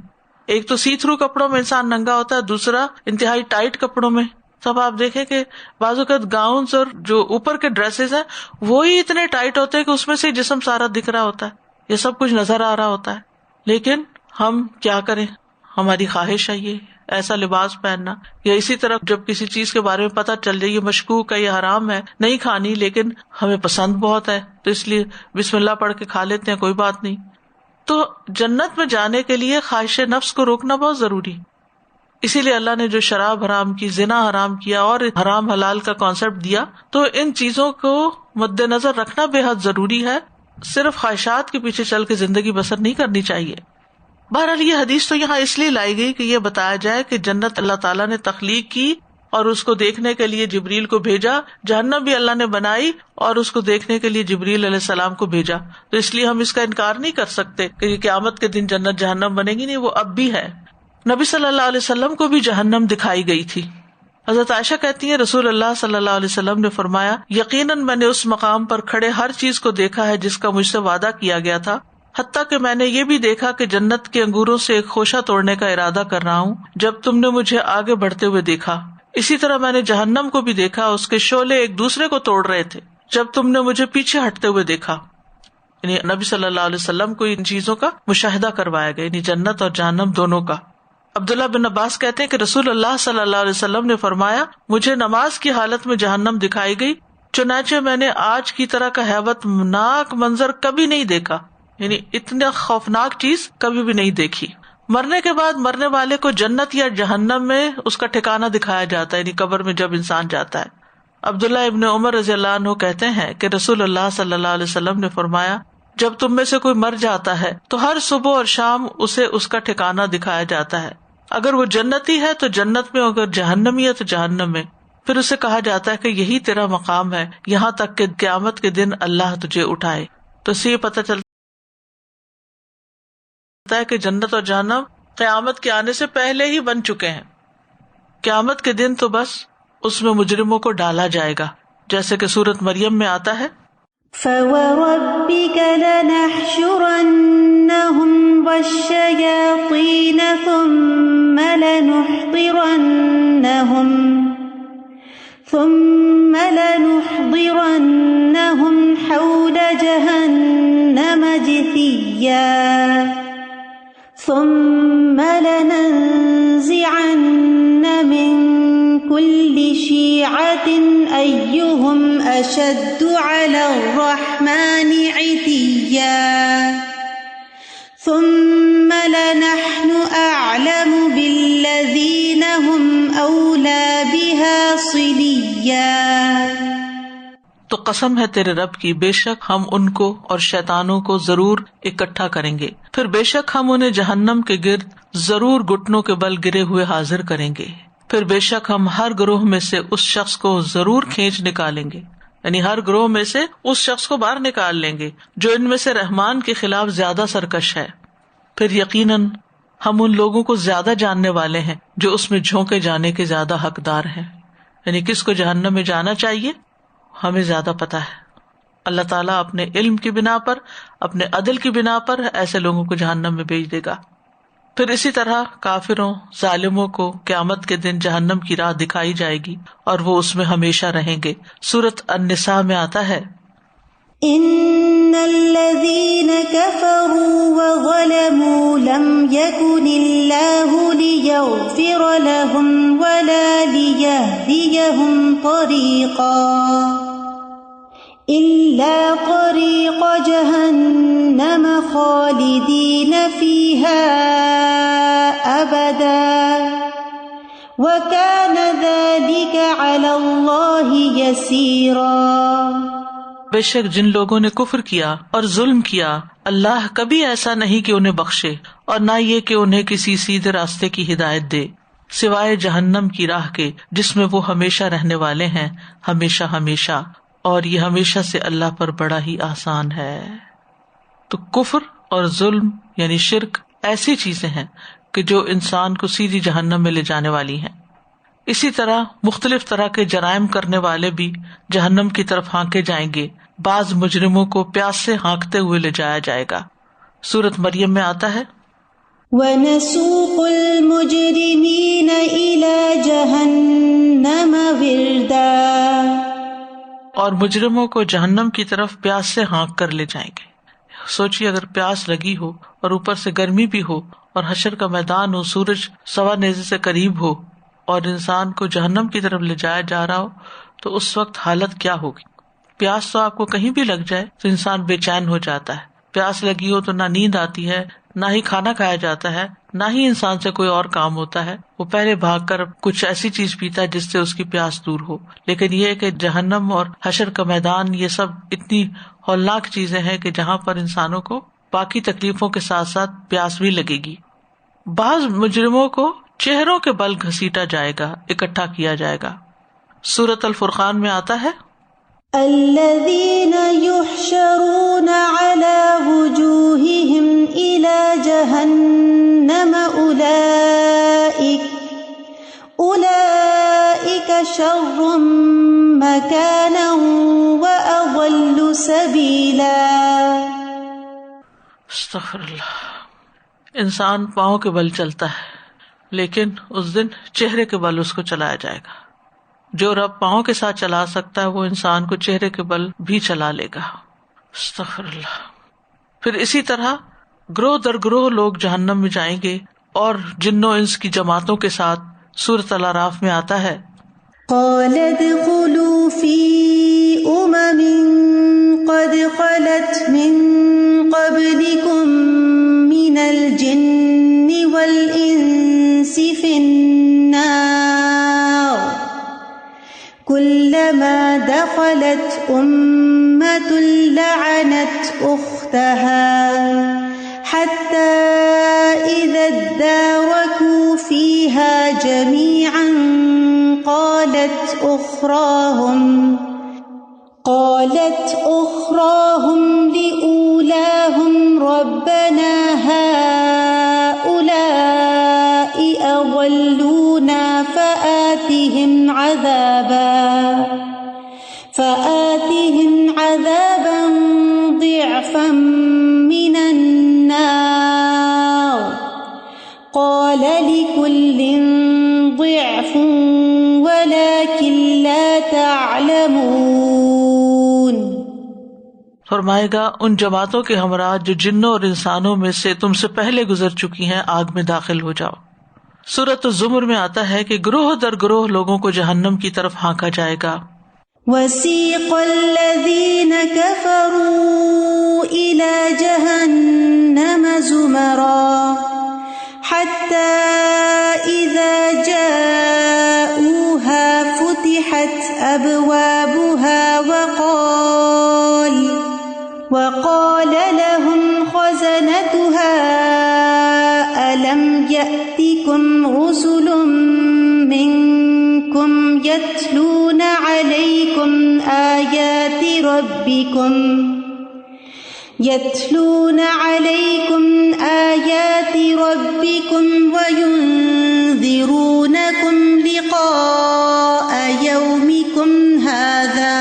ایک تو سی تھرو کپڑوں میں انسان ننگا ہوتا ہے، دوسرا انتہائی ٹائٹ کپڑوں میں. سب آپ دیکھیں کہ بعض اوقات گاؤنز اور جو اوپر کے ڈریسز ہیں وہی اتنے ٹائٹ ہوتے ہیں کہ اس میں سے جسم سارا دکھ رہا ہوتا ہے، یہ سب کچھ نظر آ رہا ہوتا ہے. لیکن ہم کیا کریں، ہماری خواہش ہے یہ ایسا لباس پہننا. یا اسی طرح جب کسی چیز کے بارے میں پتہ چل جائے یہ مشکوک ہے، یہ حرام ہے، نہیں کھانی، لیکن ہمیں پسند بہت ہے تو اس لیے بسم اللہ پڑھ کے کھا لیتے ہیں، کوئی بات نہیں. تو جنت میں جانے کے لیے خواہش نفس کو روکنا بہت ضروری. اسی لیے اللہ نے جو شراب حرام کی، زنا حرام کیا اور حرام حلال کا کانسیپٹ دیا، تو ان چیزوں کو مد نظر رکھنا بے حد ضروری ہے. صرف خواہشات کے پیچھے چل کے زندگی بسر نہیں کرنی چاہیے. بہرحال یہ حدیث تو یہاں اس لیے لائی گئی کہ یہ بتایا جائے کہ جنت اللہ تعالیٰ نے تخلیق کی اور اس کو دیکھنے کے لیے جبریل کو بھیجا، جہنم بھی اللہ نے بنائی اور اس کو دیکھنے کے لیے جبریل علیہ السلام کو بھیجا. تو اس لیے ہم اس کا انکار نہیں کر سکتے کہ یہ قیامت کے دن جنت جہنم بنے گی، نہیں، وہ اب بھی ہے. نبی صلی اللہ علیہ وسلم کو بھی جہنم دکھائی گئی تھی. حضرت عائشہ کہتی ہیں رسول اللہ صلی اللہ علیہ وسلم نے فرمایا یقیناً میں نے اس مقام پر کھڑے ہر چیز کو دیکھا ہے جس کا مجھ سے وعدہ کیا گیا تھا، حتیٰ کہ میں نے یہ بھی دیکھا کہ جنت کے انگوروں سے ایک خوشہ توڑنے کا ارادہ کر رہا ہوں جب تم نے مجھے آگے بڑھتے ہوئے دیکھا، اسی طرح میں نے جہنم کو بھی دیکھا، اس کے شعلے ایک دوسرے کو توڑ رہے تھے جب تم نے مجھے پیچھے ہٹتے ہوئے دیکھا. یعنی نبی صلی اللہ علیہ وسلم کو ان چیزوں کا مشاہدہ کروایا گیا، یعنی جنت اور جہنم دونوں کا. عبداللہ بن عباس کہتے ہیں کہ رسول اللہ صلی اللہ علیہ وسلم نے فرمایا، مجھے نماز کی حالت میں جہنم دکھائی گئی، چنانچہ میں نے آج کی طرح کا ہیبت ناک منظر کبھی نہیں دیکھا. یعنی اتنا خوفناک چیز کبھی بھی نہیں دیکھی. مرنے کے بعد مرنے والے کو جنت یا جہنم میں اس کا ٹھکانہ دکھایا جاتا ہے، یعنی قبر میں جب انسان جاتا ہے. عبداللہ ابن عمر رضی اللہ عنہ کہتے ہیں کہ رسول اللہ صلی اللہ علیہ وسلم نے فرمایا، جب تم میں سے کوئی مر جاتا ہے تو ہر صبح اور شام اسے اس کا ٹھکانہ دکھایا جاتا ہے. اگر وہ جنتی ہے تو جنت میں، اگر جہنمی ہے تو جہنم میں. پھر اسے کہا جاتا ہے کہ یہی تیرا مقام ہے یہاں تک کہ قیامت کے دن اللہ تجھے اٹھائے. تو اس سے یہ پتہ چلتا ہے کہ جنت اور جہنم قیامت کے آنے سے پہلے ہی بن چکے ہیں. قیامت کے دن تو بس اس میں مجرموں کو ڈالا جائے گا، جیسے کہ سورۃ مریم میں آتا ہے، فَوَرَبِّكَ لَنَحْشُرَنَّهُمْ وَالشَّيَاطِينَ ثُمَّ لَنُحْضِرَنَّهُمْ حَوْلَ جَهَنَّمَ جِثِيًّا ثُمَّ لَنَنزِعَنَّ مِن كُلِّ شِيعَةٍ أَيُّهُمْ أَشَدُّ عَلَى الرَّحْمَنِ عِتِيًّا ثُمَّ لَنَحْنُ أَعْلَمُ بِالَّذِينَ هُمْ أَوْلَى بِهَا صِلِيًّا. تو قسم ہے تیرے رب کی، بے شک ہم ان کو اور شیطانوں کو ضرور اکٹھا کریں گے، پھر بے شک ہم انہیں جہنم کے گرد ضرور گھٹنوں کے بل گرے ہوئے حاضر کریں گے، پھر بے شک ہم ہر گروہ میں سے اس شخص کو ضرور کھینچ نکالیں گے، یعنی ہر گروہ میں سے اس شخص کو باہر نکال لیں گے جو ان میں سے رحمان کے خلاف زیادہ سرکش ہے. پھر یقیناً ہم ان لوگوں کو زیادہ جاننے والے ہیں جو اس میں جھونکے جانے کے زیادہ حقدار ہیں. یعنی کس کو جہنم میں جانا چاہیے ہمیں زیادہ پتا ہے. اللہ تعالیٰ اپنے علم کی بنا پر، اپنے عدل کی بنا پر ایسے لوگوں کو جہنم میں بھیج دے گا. پھر اسی طرح کافروں، ظالموں کو قیامت کے دن جہنم کی راہ دکھائی جائے گی اور وہ اس میں ہمیشہ رہیں گے. سورۃ النساء میں آتا ہے، ان الذين كفروا وظلموا لم يكن الله ليغفر لهم ولا ليهديهم طريقا إلا طريق جهنم خالدين فيها أبدا وكان ذلك على الله يسيرا. بے شک جن لوگوں نے کفر کیا اور ظلم کیا، اللہ کبھی ایسا نہیں کہ انہیں بخشے اور نہ یہ کہ انہیں کسی سیدھے راستے کی ہدایت دے سوائے جہنم کی راہ کے جس میں وہ ہمیشہ رہنے والے ہیں، ہمیشہ ہمیشہ، اور یہ ہمیشہ سے اللہ پر بڑا ہی آسان ہے. تو کفر اور ظلم یعنی شرک ایسی چیزیں ہیں کہ جو انسان کو سیدھی جہنم میں لے جانے والی ہیں. اسی طرح مختلف طرح کے جرائم کرنے والے بھی جہنم کی طرف ہانکے جائیں گے. بعض مجرموں کو پیاس سے ہانکتے ہوئے لے جایا جائے گا. سورۃ مریم میں آتا ہے، وَنَسُوقُ الْمُجْرِمِينَ إِلَى جَهَنَّمَ وِرْدًا. اور مجرموں کو جہنم کی طرف پیاس سے ہانک کر لے جائیں گے. سوچیے اگر پیاس لگی ہو اور اوپر سے گرمی بھی ہو اور حشر کا میدان ہو، سورج سوا نیزے سے قریب ہو اور انسان کو جہنم کی طرف لے جایا جا رہا ہو تو اس وقت حالت کیا ہوگی. پیاس تو آپ کو کہیں بھی لگ جائے تو انسان بے چین ہو جاتا ہے. پیاس لگی ہو تو نہ نیند آتی ہے، نہ ہی کھانا کھایا جاتا ہے، نہ ہی انسان سے کوئی اور کام ہوتا ہے. وہ پہلے بھاگ کر کچھ ایسی چیز پیتا ہے جس سے اس کی پیاس دور ہو. لیکن یہ کہ جہنم اور حشر کا میدان یہ سب اتنی ہولناک چیزیں ہیں کہ جہاں پر انسانوں کو باقی تکلیفوں کے ساتھ ساتھ پیاس بھی لگے گی. بعض مجرموں کو چہروں کے بل گھسیٹا جائے گا، اکٹھا کیا جائے گا. سورۃ الفرقان میں آتا ہے، الذين يحشرون على وجوههم إلى جهنم أولئك شر مكانا وأضل سبيلا. استغفر اللہ. انسان پاؤں کے بل چلتا ہے، لیکن اس دن چہرے کے بل اس کو چلایا جائے گا. جو رب پاؤں کے ساتھ چلا سکتا ہے وہ انسان کو چہرے کے بل بھی چلا لے گا. استغفر اللہ. پھر اسی طرح گروہ در گروہ لوگ جہنم میں جائیں گے اور جنوں انس کی جماعتوں کے ساتھ. سورۃ الاعراف میں آتا ہے قال ادخلوا في قد خلت من قبلكم من الجن والإنس في النار كلما دخلت أمة لعنت أختها حتى إذا اداركوا فيها جميعا قالت أخراهم لأولاهم ربنا هؤلاء أضلونا فآتهم عذابا ضعفا من النار قال لكل ضعف ولكن لا تعلمون. فرمائے گا ان جماعتوں کے ہمراہ جو جنوں اور انسانوں میں سے تم سے پہلے گزر چکی ہیں آگ میں داخل ہو جاؤ. سورۃ الزمر میں آتا ہے کہ گروہ در گروہ لوگوں کو جہنم کی طرف ہانکا جائے گا. وسيق الذين كفروا إلى جهنم زمرا حتى إذا جاءوها فتحت أبوابها وقال لهم خزنتها ألم يأتكم رسل منكم يتلون عليكم آيات ربكم وينذرونكم لقاء يومكم هذا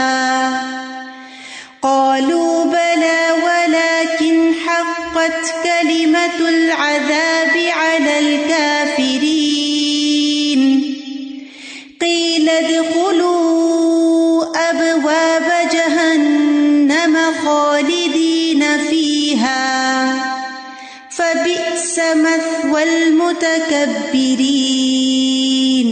قالوا بلى ولكن حقت كلمة العذاب على الكافرين قيل ادخلوا أبواب جهنم خالدين فيها فبئس مثوى المتكبرين.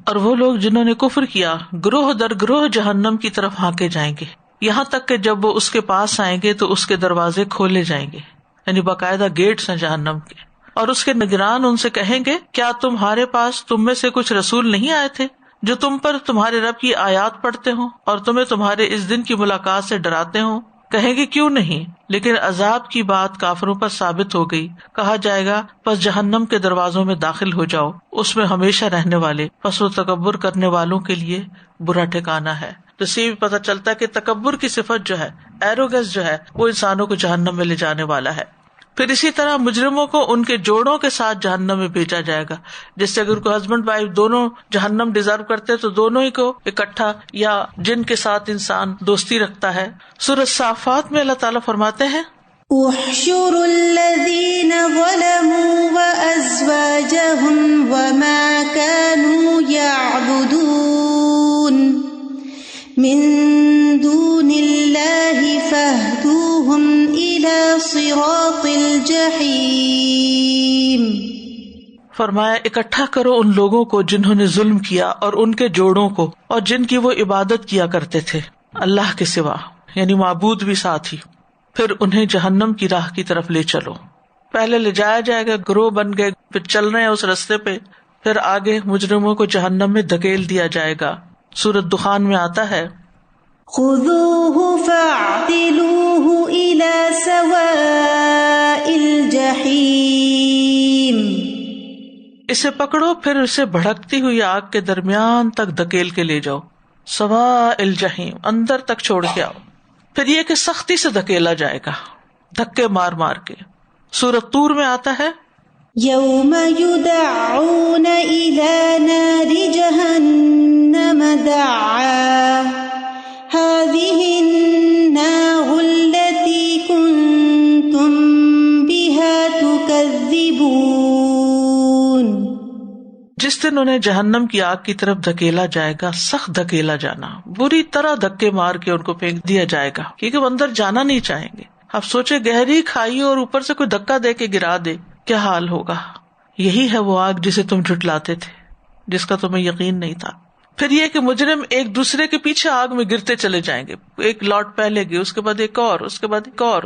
اور وہ لوگ جنہوں نے کفر کیا گروہ در گروہ جہنم کی طرف ہانکے جائیں گے یہاں تک کہ جب وہ اس کے پاس آئیں گے تو اس کے دروازے کھولے جائیں گے، یعنی باقاعدہ گیٹس ہیں جہنم کے. اور اس کے نگران ان سے کہیں گے کیا تمہارے پاس تم میں سے کچھ رسول نہیں آئے تھے جو تم پر تمہارے رب کی آیات پڑھتے ہوں اور تمہیں تمہارے اس دن کی ملاقات سے ڈراتے ہوں؟ کہیں گے کیوں نہیں، لیکن عذاب کی بات کافروں پر ثابت ہو گئی. کہا جائے گا پس جہنم کے دروازوں میں داخل ہو جاؤ، اس میں ہمیشہ رہنے والے، پس وہ تکبر کرنے والوں کے لیے برا ٹھکانہ ہے. تو اس سے بھی پتہ چلتا ہے کہ تکبر کی صفت جو ہے، ایروگنس جو ہے، وہ انسانوں کو جہنم میں لے جانے والا ہے. پھر اسی طرح مجرموں کو ان کے جوڑوں کے ساتھ جہنم میں بھیجا جائے گا. جس سے اگر کوئی ہسبینڈ وائف دونوں جہنم ڈیزرو کرتے تو دونوں ہی کو اکٹھا یا جن کے ساتھ انسان دوستی رکھتا ہے. سورۃ صافات میں اللہ تعالیٰ فرماتے ہیں احشروا الذین ظلموا وازواجهم وما كانوا يعبدون من دون اللہ فاہدوہم الى صراط الجحیم. فرمایا اکٹھا کرو ان لوگوں کو جنہوں نے ظلم کیا اور ان کے جوڑوں کو اور جن کی وہ عبادت کیا کرتے تھے اللہ کے سوا، یعنی معبود بھی ساتھ ہی، پھر انہیں جہنم کی راہ کی طرف لے چلو. پہلے لے جایا جائے گا، گروہ بن گئے، پھر چل رہے ہیں اس رستے پہ، پھر آگے مجرموں کو جہنم میں دھکیل دیا جائے گا. سورۃ دخان میں آتا ہے خذوہ فاعتلوہ الی سواء الجحیم. اسے پکڑو پھر اسے بھڑکتی ہوئی آگ کے درمیان تک دھکیل کے لے جاؤ. سواء الجحیم، اندر تک چھوڑ کے آؤ. پھر یہ کہ سختی سے دھکیلا جائے گا، دھکے مار مار کے. سورۃ طور میں آتا ہے یوم یدعون الی نار جہنم دعا هذه النار التي كنتم بها تكذبون. جس دن انہیں جہنم کی آگ کی طرف دھکیلا جائے گا، سخت دھکیلا جانا، بری طرح دھکے مار کے ان کو پھینک دیا جائے گا، کیونکہ وہ اندر جانا نہیں چاہیں گے. اب سوچے گہری کھائی اور اوپر سے کوئی دھکا دے کے گرا دے، کیا حال ہوگا. یہی ہے وہ آگ جسے تم جھٹلاتے تھے، جس کا تمہیں یقین نہیں تھا. پھر یہ کہ مجرم ایک دوسرے کے پیچھے آگ میں گرتے چلے جائیں گے، ایک لاٹ پہلے گئے، اس کے بعد ایک اور، اس کے بعد ایک اور.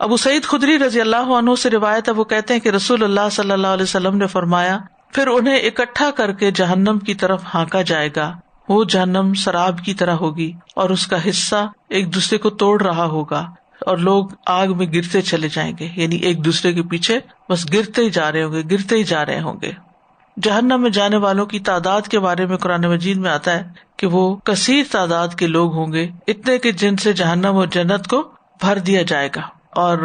ابو سعید خدری رضی اللہ عنہ سے روایت ہے، وہ کہتے ہیں کہ رسول اللہ صلی اللہ علیہ وسلم نے فرمایا، پھر انہیں اکٹھا کر کے جہنم کی طرف ہانکا جائے گا. وہ جہنم سراب کی طرح ہوگی اور اس کا حصہ ایک دوسرے کو توڑ رہا ہوگا اور لوگ آگ میں گرتے چلے جائیں گے، یعنی ایک دوسرے کے پیچھے بس گرتے ہی جا رہے ہوں گے، گرتے ہی جا رہے ہوں گے. جہنم میں جانے والوں کی تعداد کے بارے میں قرآن مجید میں آتا ہے کہ وہ کثیر تعداد کے لوگ ہوں گے، اتنے کہ جن سے جہنم اور جنت کو بھر دیا جائے گا. اور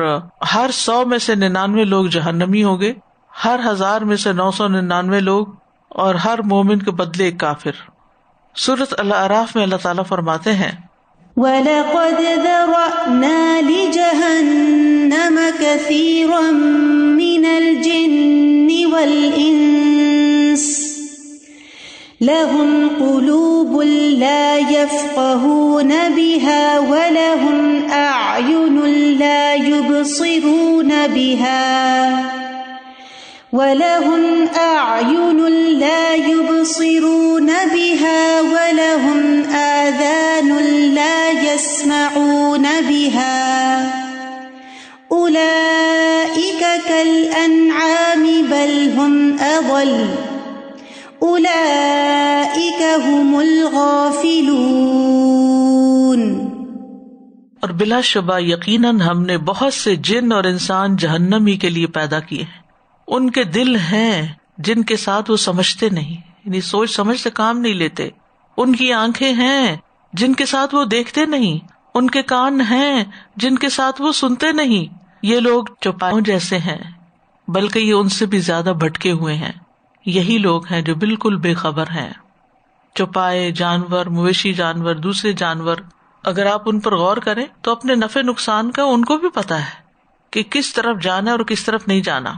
ہر 100 میں سے 99 لوگ جہنمی ہوں گے، ہر 1000 میں سے 999 لوگ، اور ہر مومن کے بدلے ایک کافر. سورۃ الاعراف میں اللہ تعالیٰ فرماتے ہیں، وَلَقَدْ ذَرَأْنَا لِجَهَنَّمَ كَثِيرًا مِنَ الْجِنِّ وَالْإِنسِ لَهُمْ قُلُوبٌ لَا يَفْقَهُونَ بِهَا وَلَهُمْ أَعْيُنٌ لَا يُبْصِرُونَ بِهَا وَلَهُمْ أَعْيُنٌ لَا يُبْصِرُونَ بِهَا وَلَهُمْ آذَانٌ لَا يَسْمَعُونَ بِهَا أُولَئِكَ كَالْأَنْعَامِ بَلْ هُمْ أَضَلُّ أُولَئِكَ هُمُ الْغَافِلُونَ. اور بلا شبہ یقیناً ہم نے بہت سے جن اور انسان جہنم ہی کے لیے پیدا کیے ہیں. ان کے دل ہیں جن کے ساتھ وہ سمجھتے نہیں، یعنی سوچ سمجھ سے کام نہیں لیتے. ان کی آنکھیں ہیں جن کے ساتھ وہ دیکھتے نہیں، ان کے کان ہیں جن کے ساتھ وہ سنتے نہیں. یہ لوگ چوپایوں جیسے ہیں، بلکہ یہ ان سے بھی زیادہ بھٹکے ہوئے ہیں. یہی لوگ ہیں جو بالکل بے خبر ہیں. چوپائے جانور، مویشی جانور، دوسرے جانور، اگر آپ ان پر غور کریں تو اپنے نفع نقصان کا ان کو بھی پتا ہے کہ کس طرف جانا اور کس طرف نہیں جانا.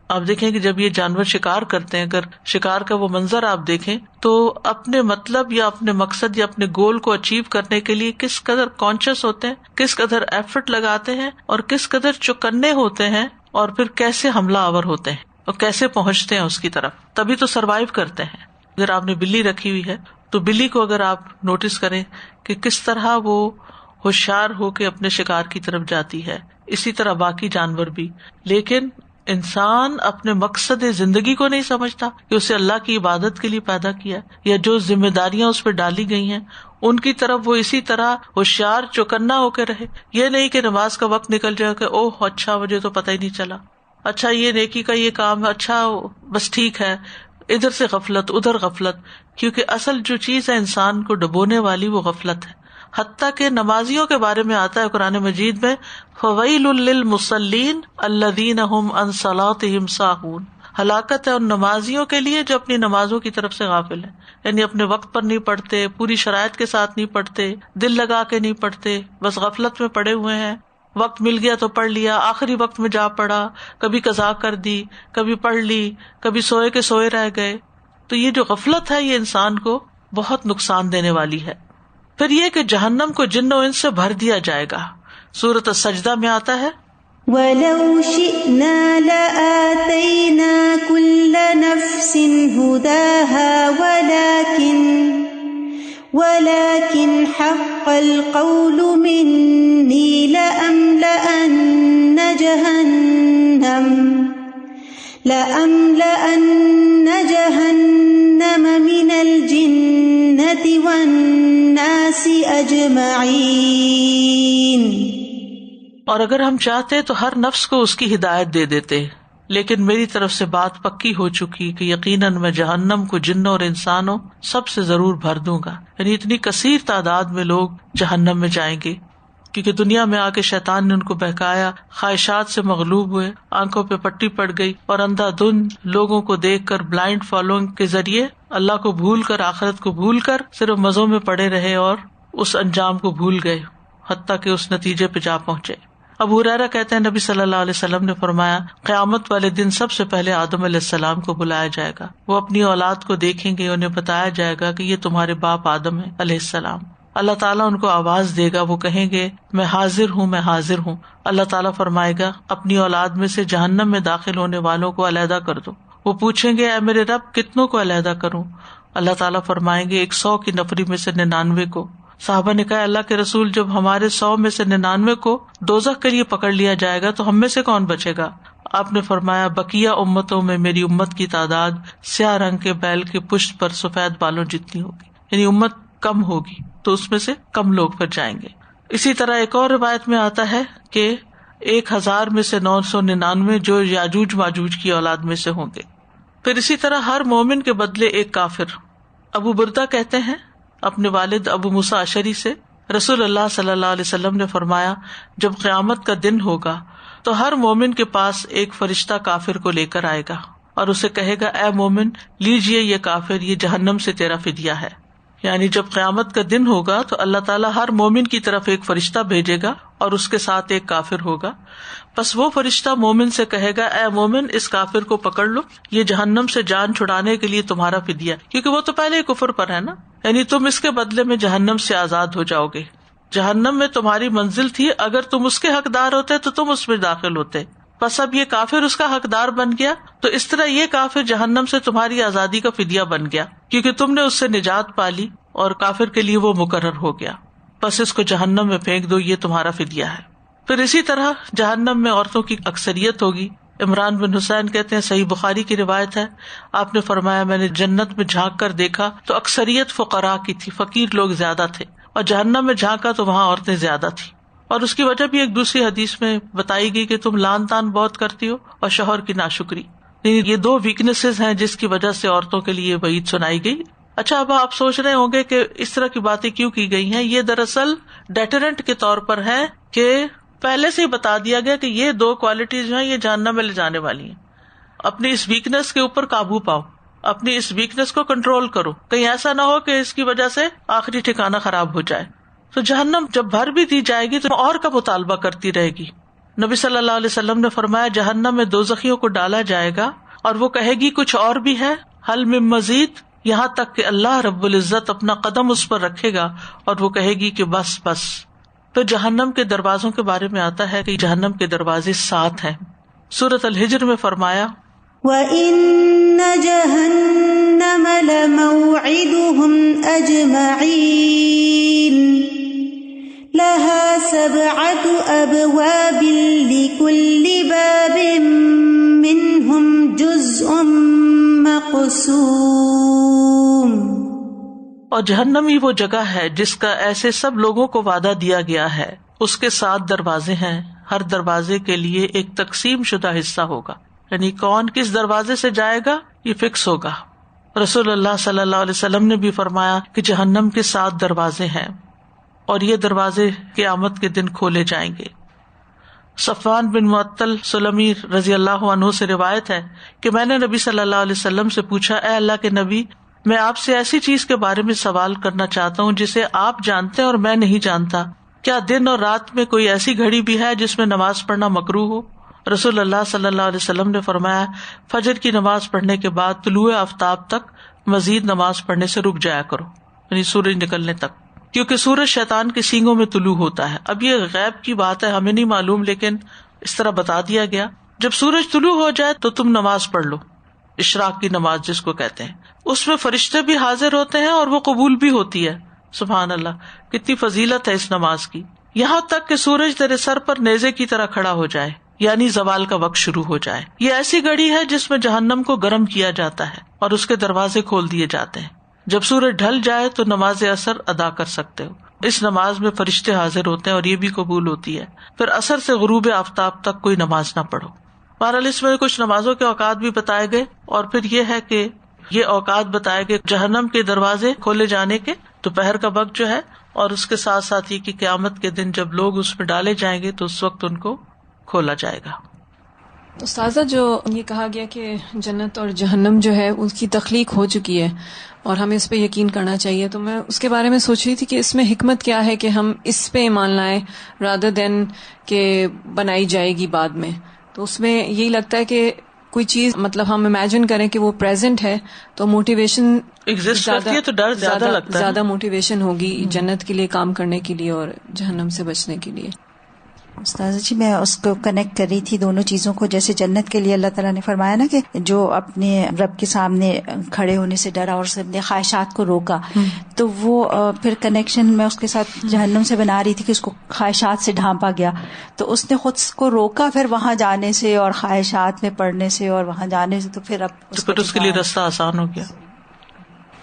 آپ دیکھیں کہ جب یہ جانور شکار کرتے ہیں، اگر شکار کا وہ منظر آپ دیکھیں تو اپنے مطلب یا اپنے مقصد یا اپنے گول کو اچیو کرنے کے لیے کس قدر کانشیس ہوتے ہیں، کس قدر ایفرٹ لگاتے ہیں اور کس قدر چوکنے ہوتے ہیں، اور پھر کیسے حملہ آور ہوتے ہیں اور کیسے پہنچتے ہیں اس کی طرف. تبھی تو سروائیو کرتے ہیں. اگر آپ نے بلی رکھی ہوئی ہے تو بلی کو اگر آپ نوٹس کریں کہ کس طرح وہ ہوشیار ہو کے اپنے شکار کی طرف جاتی ہے، اسی طرح باقی جانور بھی. لیکن انسان اپنے مقصد زندگی کو نہیں سمجھتا کہ اسے اللہ کی عبادت کے لیے پیدا کیا یا جو ذمہ داریاں اس پہ ڈالی گئی ہیں ان کی طرف وہ اسی طرح ہوشیار چوکنا ہو کے رہے. یہ نہیں کہ نماز کا وقت نکل جائے کہ اوہ اچھا مجھے تو پتہ ہی نہیں چلا، اچھا یہ نیکی کا یہ کام ہے، اچھا بس ٹھیک ہے، ادھر سے غفلت ادھر غفلت. کیونکہ اصل جو چیز ہے انسان کو ڈبونے والی وہ غفلت ہے. حتیٰ کہ نمازیوں کے بارے میں آتا ہے قرآن مجید میں، فویل للمصلین الذین هم عن صلاتهم ساہون. ہلاکت ہے ان نمازیوں کے لیے جو اپنی نمازوں کی طرف سے غافل ہیں، یعنی اپنے وقت پر نہیں پڑھتے، پوری شرائط کے ساتھ نہیں پڑھتے، دل لگا کے نہیں پڑھتے، بس غفلت میں پڑے ہوئے ہیں. وقت مل گیا تو پڑھ لیا، آخری وقت میں جا پڑا، کبھی قضا کر دی، کبھی پڑھ لی، کبھی سوئے کے سوئے رہ گئے. تو یہ جو غفلت ہے یہ انسان کو بہت نقصان دینے والی ہے. پھر یہ کہ جہنم کو جن و انس سے بھر دیا جائے گا. سورۃ السجدہ میں آتا ہے، وَلَوْ شِئْنَا لَآتَيْنَا كُلَّ نَفْسٍ هُدَاهَا وَلَكِنْ حَقَّ الْقَوْلُ مِنِّي لَأَمْلَأَنَّ جَهَنَّمَ مِنَ الْجِنَّةِ وَالنَّاسِ أَجْمَعِينَ. اور اگر ہم چاہتے تو ہر نفس کو اس کی ہدایت دے دیتے، لیکن میری طرف سے بات پکی ہو چکی کہ یقیناً میں جہنم کو جنوں اور انسانوں سب سے ضرور بھر دوں گا. یعنی اتنی کثیر تعداد میں لوگ جہنم میں جائیں گے، کیونکہ دنیا میں آ کے شیطان نے ان کو بہکایا، خواہشات سے مغلوب ہوئے، آنکھوں پہ پٹی پڑ گئی اور اندھا دھند لوگوں کو دیکھ کر بلائنڈ فالوئنگ کے ذریعے اللہ کو بھول کر، آخرت کو بھول کر صرف مزوں میں پڑے رہے اور اس انجام کو بھول گئے، حتیٰ کہ اس نتیجے پہ جا پہنچے. ابو ہریرہ کہتے ہیں نبی صلی اللہ علیہ وسلم نے فرمایا قیامت والے دن سب سے پہلے آدم علیہ السلام کو بلایا جائے گا. وہ اپنی اولاد کو دیکھیں گے, انہیں بتایا جائے گا کہ یہ تمہارے باپ آدم ہے علیہ السلام. اللہ تعالیٰ ان کو آواز دے گا, وہ کہیں گے میں حاضر ہوں, میں حاضر ہوں. اللہ تعالیٰ فرمائے گا اپنی اولاد میں سے جہنم میں داخل ہونے والوں کو علیحدہ کر دو. وہ پوچھیں گے اے میرے رب کتنوں کو علیحدہ کروں؟ اللہ تعالیٰ فرمائیں گے 100 کی نفری میں سے 99 کو. صحابہ نے کہا اللہ کے رسول جب ہمارے 100 میں سے 99 کو دوزخ کے لیے پکڑ لیا جائے گا تو ہم میں سے کون بچے گا؟ آپ نے فرمایا بقیہ امتوں میں میری امت کی تعداد سیاہ رنگ کے بیل کے پشت پر سفید بالوں جتنی ہوگی, یعنی امت کم ہوگی تو اس میں سے کم لوگ پھر جائیں گے. اسی طرح ایک اور روایت میں آتا ہے کہ 1000 میں سے 999 جو یاجوج ماجوج کی اولاد میں سے ہوں گے. پھر اسی طرح ہر مومن کے بدلے ایک کافر. ابو بردہ کہتے ہیں اپنے والد ابو موسیٰ اشعری سے رسول اللہ صلی اللہ علیہ وسلم نے فرمایا جب قیامت کا دن ہوگا تو ہر مومن کے پاس ایک فرشتہ کافر کو لے کر آئے گا اور اسے کہے گا اے مومن لیجئے یہ کافر, یہ جہنم سے تیرا فدیہ ہے. یعنی جب قیامت کا دن ہوگا تو اللہ تعالیٰ ہر مومن کی طرف ایک فرشتہ بھیجے گا اور اس کے ساتھ ایک کافر ہوگا. پس وہ فرشتہ مومن سے کہے گا اے مومن اس کافر کو پکڑ لو, یہ جہنم سے جان چھڑانے کے لیے تمہارا فدیہ, کیونکہ وہ تو پہلے ہی کفر پر ہے نا, یعنی تم اس کے بدلے میں جہنم سے آزاد ہو جاؤ گے. جہنم میں تمہاری منزل تھی, اگر تم اس کے حقدار ہوتے تو تم اس میں داخل ہوتے. بس اب یہ کافر اس کا حقدار بن گیا تو اس طرح یہ کافر جہنم سے تمہاری آزادی کا فدیہ بن گیا, کیونکہ تم نے اس سے نجات پالی اور کافر کے لیے وہ مقرر ہو گیا. بس اس کو جہنم میں پھینک دو, یہ تمہارا فدیہ ہے. پھر اسی طرح جہنم میں عورتوں کی اکثریت ہوگی. عمران بن حسین کہتے ہیں صحیح بخاری کی روایت ہے آپ نے فرمایا میں نے جنت میں جھانک کر دیکھا تو اکثریت فقراء کی تھی, فقیر لوگ زیادہ تھے, اور جہنم میں جھانکا تو وہاں عورتیں زیادہ تھی. اور اس کی وجہ بھی ایک دوسری حدیث میں بتائی گئی کہ تم لان تان بہت کرتی ہو اور شوہر کی ناشکری. یہ 2 ویکنیسز ہیں جس کی وجہ سے عورتوں کے لیے وعید سنائی گئی. اچھا اب آپ سوچ رہے ہوں گے کہ اس طرح کی باتیں کیوں کی گئی ہیں. یہ دراصل ڈیٹرنٹ کے طور پر ہے کہ پہلے سے ہی بتا دیا گیا کہ یہ 2 کوالٹیز جو ہیں یہ جہنم میں لے جانے والی ہیں. اپنی اس ویکنیس کے اوپر قابو پاؤ, اپنی اس ویکنیس کو کنٹرول کرو, کہیں ایسا نہ ہو کہ اس کی وجہ سے آخری ٹھکانہ خراب ہو جائے. تو جہنم جب بھر بھی دی جائے گی تو اور کا مطالبہ کرتی رہے گی. نبی صلی اللہ علیہ وسلم نے فرمایا جہنم میں دوزخیوں کو ڈالا جائے گا اور وہ کہے گی کچھ اور بھی ہے, حل من مزید, یہاں تک کہ اللہ رب العزت اپنا قدم اس پر رکھے گا اور وہ کہے گی کہ بس بس. پھر جہنم کے دروازوں کے بارے میں آتا ہے کہ جہنم کے دروازے 7 ہیں. سورۃ الحجر میں فرمایا وَإِنَّ جَهَنَّمَ لَمَوْعِدُهُمْ أَجْمَعِينَ لَهَا 7 أَبْوَابٍ لِكُلِّ بَابٍ مِّنْهُمْ جُزْءٌ مَّقْسُومٌ. اور جہنم ہی وہ جگہ ہے جس کا ایسے سب لوگوں کو وعدہ دیا گیا ہے. اس کے 7 دروازے ہیں, ہر دروازے کے لیے ایک تقسیم شدہ حصہ ہوگا, یعنی کون کس دروازے سے جائے گا یہ فکس ہوگا. رسول اللہ صلی اللہ علیہ وسلم نے بھی فرمایا کہ جہنم کے 7 دروازے ہیں اور یہ دروازے قیامت کے دن کھولے جائیں گے. صفوان بن معطل سلمی رضی اللہ عنہ سے روایت ہے کہ میں نے نبی صلی اللہ علیہ وسلم سے پوچھا اے اللہ کے نبی میں آپ سے ایسی چیز کے بارے میں سوال کرنا چاہتا ہوں جسے آپ جانتے ہیں اور میں نہیں جانتا, کیا دن اور رات میں کوئی ایسی گھڑی بھی ہے جس میں نماز پڑھنا مکروہ ہو؟ رسول اللہ صلی اللہ علیہ وسلم نے فرمایا فجر کی نماز پڑھنے کے بعد طلوع آفتاب تک مزید نماز پڑھنے سے رک جایا کرو, یعنی سورج نکلنے تک, کیونکہ سورج شیطان کے سینگوں میں طلوع ہوتا ہے. اب یہ غیب کی بات ہے, ہمیں نہیں معلوم, لیکن اس طرح بتا دیا گیا جب سورج طلوع ہو جائے تو تم نماز پڑھ لو, اشراق کی نماز جس کو کہتے ہیں. اس میں فرشتے بھی حاضر ہوتے ہیں اور وہ قبول بھی ہوتی ہے. سبحان اللہ, کتنی فضیلت ہے اس نماز کی. یہاں تک کہ سورج تیرے سر پر نیزے کی طرح کھڑا ہو جائے, یعنی زوال کا وقت شروع ہو جائے. یہ ایسی گھڑی ہے جس میں جہنم کو گرم کیا جاتا ہے اور اس کے دروازے کھول دیے جاتے ہیں. جب سورج ڈھل جائے تو نماز عصر ادا کر سکتے ہو. اس نماز میں فرشتے حاضر ہوتے ہیں اور یہ بھی قبول ہوتی ہے. پھر عصر سے غروب آفتاب تک کوئی نماز نہ پڑھو. بہرحال اس میں کچھ نمازوں کے اوقات بھی بتائے گئے, اور پھر یہ ہے کہ یہ اوقات بتائے گئے جہنم کے دروازے کھولے جانے کے, دوپہر کا وقت جو ہے, اور اس کے ساتھ ساتھ یہ کہ قیامت کے دن جب لوگ اس میں ڈالے جائیں گے تو اس وقت ان کو کھولا جائے گا. استاذہ جو یہ کہا گیا کہ جنت اور جہنم جو ہے اس کی تخلیق ہو چکی ہے اور ہمیں اس پہ یقین کرنا چاہیے، تو میں اس کے بارے میں سوچ رہی تھی کہ اس میں حکمت کیا ہے کہ ہم اس پہ ایمان لائیں رادر دین کہ بنائی جائے گی بعد میں. تو اس میں یہی لگتا ہے کہ کوئی چیز مطلب ہم امیجن کریں کہ وہ پریزنٹ ہے تو موٹیویشن ایگزسٹ کرتی ہے تو ڈر زیادہ لگتا ہے، زیادہ موٹیویشن ہوگی جنت کے لیے کام کرنے کے لیے اور جہنم سے بچنے کے لیے. استاذہ جی میں اس کو کنیکٹ کر رہی تھی دونوں چیزوں کو. جیسے جنت کے لیے اللہ تعالیٰ نے فرمایا نا کہ جو اپنے رب کے سامنے کھڑے ہونے سے ڈرا اور اپنے خواہشات کو روکا، تو وہ پھر کنیکشن میں اس کے ساتھ جہنم سے بنا رہی تھی کہ اس کو خواہشات سے ڈھانپا گیا، تو اس نے خود کو روکا پھر وہاں جانے سے اور خواہشات میں پڑنے سے اور وہاں جانے سے، تو پھر اب اس کے لیے رستہ آسان ہو گیا.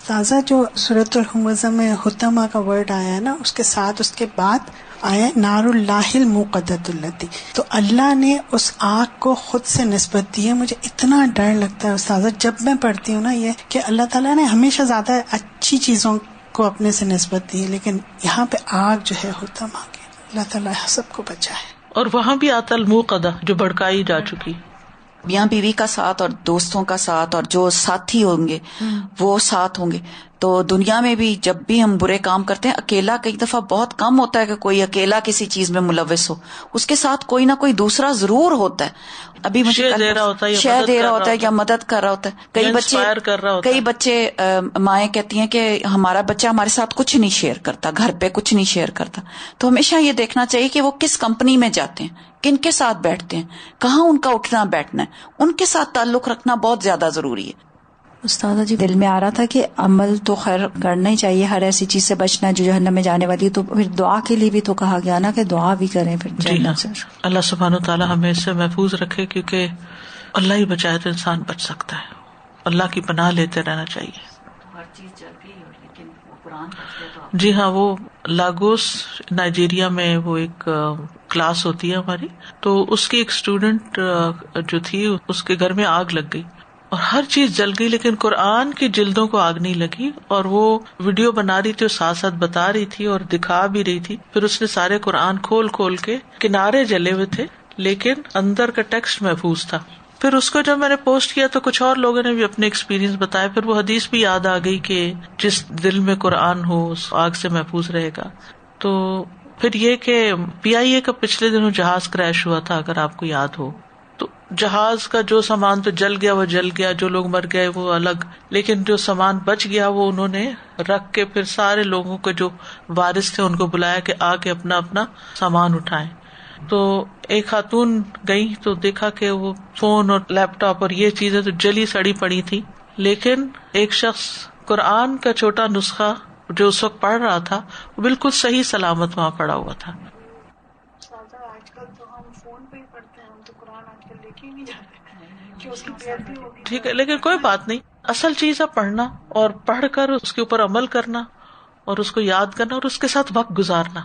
تازہ جو سورۃ الہمزہ میں حطمہ کا ورڈ آیا ہے نا، اس کے ساتھ اس کے بعد آیا نار اللہ الموقدۃ التی، تو اللہ نے اس آگ کو خود سے نسبت دی ہے. مجھے اتنا ڈر لگتا ہے استاذہ جب میں پڑھتی ہوں نا یہ کہ اللہ تعالیٰ نے ہمیشہ زیادہ اچھی چیزوں کو اپنے سے نسبت دی ہے، لیکن یہاں پہ آگ جو ہے حطمہ کی، اللہ تعالیٰ سب کو بچائے. اور وہاں بھی آتا الموقدہ جو بھڑکائی جا چکی. میاں بیوی کا ساتھ اور دوستوں کا ساتھ اور جو ساتھی ہوں گے وہ ساتھ ہوں گے. تو دنیا میں بھی جب بھی ہم برے کام کرتے ہیں، اکیلا کئی دفعہ بہت کم ہوتا ہے کہ کوئی اکیلا کسی چیز میں ملوث ہو، اس کے ساتھ کوئی نہ کوئی دوسرا ضرور ہوتا ہے. ابھی مجھے شیئر دے رہا ہوتا ہے یا مدد کر رہا ہوتا ہے. کئی بچے مائیں کہتی ہیں کہ ہمارا بچہ ہمارے ساتھ کچھ نہیں شیئر کرتا، گھر پہ کچھ نہیں شیئر کرتا. تو ہمیشہ یہ دیکھنا چاہیے کہ وہ کس کمپنی میں جاتے ہیں، کن کے ساتھ بیٹھتے ہیں، کہاں ان کا اٹھنا بیٹھنا ہے، ان کے ساتھ تعلق رکھنا بہت زیادہ ضروری ہے. استاذہ جی دل میں آ رہا تھا کہ عمل تو خیر کرنا ہی چاہیے، ہر ایسی چیز سے بچنا جو جہنم میں جانے والی ہے، تو پھر دعا کے لیے بھی تو کہا گیا نا کہ دعا بھی کریں پھر جہنم سے. اللہ سبحانہ وتعالی ہمیں اس سے محفوظ رکھے، کیونکہ اللہ ہی بچائے تو انسان بچ سکتا ہے. اللہ کی پناہ لیتے رہنا چاہیے. جی ہاں، وہ لاگوس نائجیریا میں وہ ایک کلاس ہوتی ہے ہماری، تو اس کی ایک اسٹوڈنٹ جو تھی اس کے گھر میں آگ لگ گئی اور ہر چیز جل گئی، لیکن قرآن کی جلدوں کو آگ نہیں لگی. اور وہ ویڈیو بنا رہی تھی اور ساتھ ساتھ بتا رہی تھی اور دکھا بھی رہی تھی. پھر اس نے سارے قرآن کھول کھول کے، کنارے جلے ہوئے تھے لیکن اندر کا ٹیکسٹ محفوظ تھا. پھر اس کو جب میں نے پوسٹ کیا تو کچھ اور لوگوں نے بھی اپنے ایکسپیرینس بتایا. پھر وہ حدیث بھی یاد آ گئی کہ جس دل میں قرآن ہو اس آگ سے محفوظ رہے گا. تو پھر یہ کہ PIA کا پچھلے دنوں جہاز کریش ہوا تھا، اگر آپ کو یاد ہو، تو جہاز کا جو سامان تو جل گیا وہ جل گیا، جو لوگ مر گئے وہ الگ، لیکن جو سامان بچ گیا وہ انہوں نے رکھ کے پھر سارے لوگوں کے جو وارث تھے ان کو بلایا کہ آ کے اپنا اپنا سامان اٹھائیں. تو ایک خاتون گئی تو دیکھا کہ وہ فون اور لیپ ٹاپ اور یہ چیزیں تو جلی سڑی پڑی تھی، لیکن ایک شخص قرآن کا چھوٹا نسخہ جو اس وقت پڑھ رہا تھا وہ بالکل صحیح سلامت وہاں پڑا ہوا تھا. آج کل تو ہم فون پہ ہی پڑھتے ہیں، ہم تو قرآن آج کل لے کے ہی نہیں جاتے کہ اس کی پیروی ہوگی. ٹھیک ہے، لیکن کوئی بات نہیں، اصل چیز ہے پڑھنا اور پڑھ کر اس کے اوپر عمل کرنا اور اس کو یاد کرنا اور اس کے ساتھ وقت گزارنا.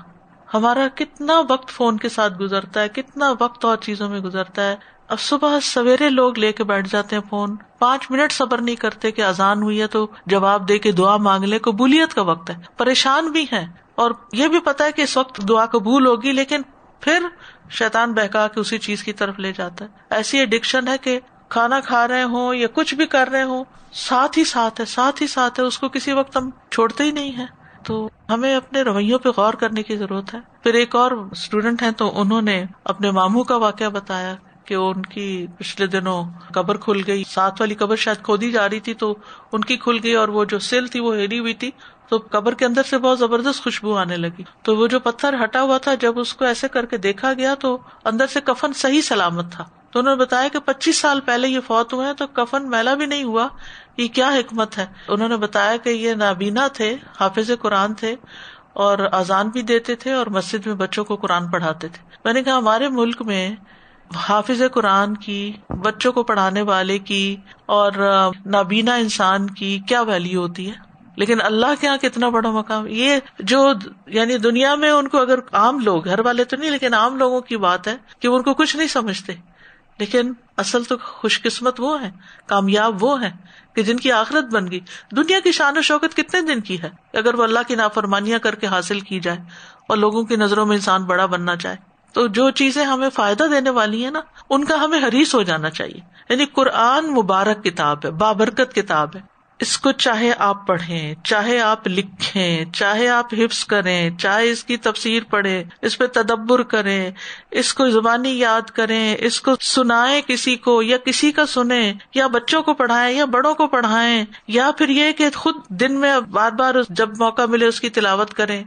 ہمارا کتنا وقت فون کے ساتھ گزرتا ہے، کتنا وقت اور چیزوں میں گزرتا ہے. اب صبح سویرے لوگ لے کے بیٹھ جاتے ہیں فون، 5 منٹ صبر نہیں کرتے کہ اذان ہوئی ہے تو جواب دے کے دعا مانگ لے. قبولیت کا وقت ہے، پریشان بھی ہیں اور یہ بھی پتا ہے کہ اس وقت دعا قبول ہوگی، لیکن پھر شیطان بہکا کے اسی چیز کی طرف لے جاتا ہے. ایسی ایڈکشن ہے کہ کھانا کھا رہے ہوں یا کچھ بھی کر رہے ہوں، ساتھ ہی ساتھ ہے، اس کو کسی وقت ہم چھوڑتے ہی نہیں ہیں. تو ہمیں اپنے رویوں پہ غور کرنے کی ضرورت ہے. پھر ایک اور اسٹوڈنٹ ہیں تو انہوں نے اپنے ماموں کا واقعہ بتایا کہ ان کی پچھلے دنوں قبر کھل گئی. ساتھ والی قبر شاید کھودی جا رہی تھی تو ان کی کھل گئی اور وہ جو سل تھی وہ ہلی ہوئی تھی، تو قبر کے اندر سے بہت زبردست خوشبو آنے لگی. تو وہ جو پتھر ہٹا ہوا تھا جب اس کو ایسے کر کے دیکھا گیا تو اندر سے کفن صحیح سلامت تھا. تو انہوں نے بتایا کہ 25 سال پہلے یہ فوت ہوئے ہیں تو کفن میلا بھی نہیں ہوا. یہ کیا حکمت ہے؟ انہوں نے بتایا کہ یہ نابینا تھے، حافظ قرآن تھے اور اذان بھی دیتے تھے اور مسجد میں بچوں کو قرآن پڑھاتے تھے. میں نے کہا ہمارے ملک میں حافظ قرآن کی، بچوں کو پڑھانے والے کی اور نابینا انسان کی کیا ویلیو ہوتی ہے، لیکن اللہ کے یہاں کتنا بڑا مقام. یہ جو یعنی دنیا میں ان کو اگر عام لوگ، گھر والے تو نہیں لیکن عام لوگوں کی بات ہے کہ ان کو کچھ نہیں سمجھتے، لیکن اصل تو خوش قسمت وہ ہیں، کامیاب وہ ہیں کہ جن کی آخرت بن گئی. دنیا کی شان و شوکت کتنے دن کی ہے اگر وہ اللہ کی نافرمانیاں کر کے حاصل کی جائے اور لوگوں کی نظروں میں انسان بڑا بننا چاہے. تو جو چیزیں ہمیں فائدہ دینے والی ہیں نا ان کا ہمیں حریص ہو جانا چاہیے. یعنی قرآن مبارک کتاب ہے، بابرکت کتاب ہے. اس کو چاہے آپ پڑھیں، چاہے آپ لکھیں، چاہے آپ حفظ کریں، چاہے اس کی تفسیر پڑھیں، اس پہ تدبر کریں، اس کو زبانی یاد کریں، اس کو سنائیں کسی کو یا کسی کا سنیں، یا بچوں کو پڑھائیں یا بڑوں کو پڑھائیں، یا پھر یہ کہ خود دن میں بار بار جب موقع ملے اس کی تلاوت کریں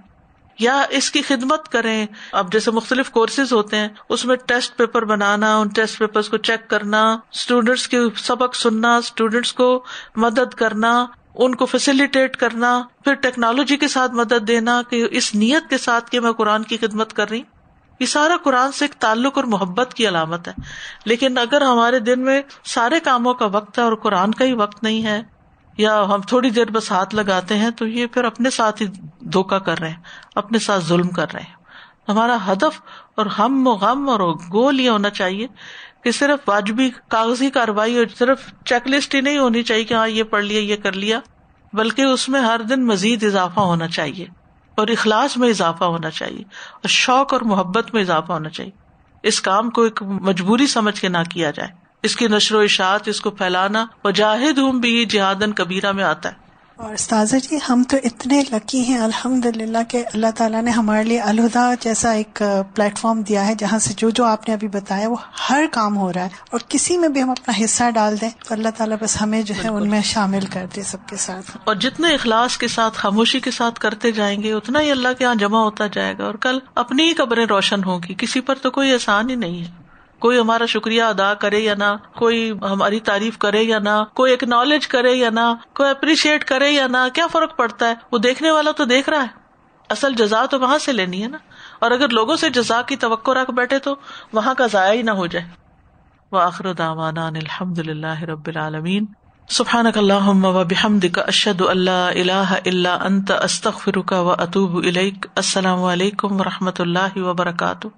یا اس کی خدمت کریں. اب جیسے مختلف کورسز ہوتے ہیں اس میں ٹیسٹ پیپر بنانا، ان ٹیسٹ پیپرز کو چیک کرنا، اسٹوڈینٹس کے سبق سننا، اسٹوڈینٹس کو مدد کرنا، ان کو فیسیلیٹیٹ کرنا، پھر ٹیکنالوجی کے ساتھ مدد دینا کہ اس نیت کے ساتھ کہ میں قرآن کی خدمت کر رہی. یہ سارا قرآن سے ایک تعلق اور محبت کی علامت ہے. لیکن اگر ہمارے دن میں سارے کاموں کا وقت ہے اور قرآن کا ہی وقت نہیں ہے، یا ہم تھوڑی دیر بس ہاتھ لگاتے ہیں، تو یہ پھر اپنے ساتھ ہی دھوکا کر رہے ہیں، اپنے ساتھ ظلم کر رہے ہیں. ہمارا ہدف اور ہم و غم اور گول یہ ہونا چاہیے کہ صرف واجبی کاغذی کاروائی اور صرف چیک لسٹ ہی نہیں ہونی چاہیے کہ ہاں یہ پڑھ لیا، یہ کر لیا، بلکہ اس میں ہر دن مزید اضافہ ہونا چاہیے اور اخلاص میں اضافہ ہونا چاہیے اور شوق اور محبت میں اضافہ ہونا چاہیے. اس کام کو ایک مجبوری سمجھ کے نہ کیا جائے. اس کی نشر و اشاعت، اس کو پھیلانا وجاہدہم بہ جہاداً کبیرہ میں آتا ہے. اور استاذہ جی ہم تو اتنے لکی ہیں الحمدللہ کہ اللہ تعالیٰ نے ہمارے لیے الہدا جیسا ایک پلیٹ فارم دیا ہے جہاں سے جو آپ نے ابھی بتایا وہ ہر کام ہو رہا ہے، اور کسی میں بھی ہم اپنا حصہ ڈال دیں تو اللہ تعالیٰ بس ہمیں جو ہے ان میں شامل کر دے سب کے ساتھ. اور جتنے اخلاص کے ساتھ خاموشی کے ساتھ کرتے جائیں گے اتنا ہی اللہ کے یہاں جمع ہوتا جائے گا، اور کل اپنی ہی قبریں روشن ہوگی. کسی پر تو کوئی احسان ہی نہیں ہے. کوئی ہمارا شکریہ ادا کرے یا نہ، کوئی ہماری تعریف کرے یا نہ، کوئی ایکنالج کرے یا نہ، کوئی اپریشیٹ کرے یا نہ، کیا فرق پڑتا ہے؟ وہ دیکھنے والا تو دیکھ رہا ہے. اصل جزا تو وہاں سے لینی ہے نا. اور اگر لوگوں سے جزا کی توقع رکھ بیٹھے تو وہاں کا ضائع ہی نہ ہو جائے. وآخر دعوانا ان الحمد للہ رب العالمین. سبحانک اللہم وبحمدک، اشہد ان لا الہ الا انت، استغفرک واتوب الیک. السلام علیکم ورحمۃ اللہ وبرکاتہ.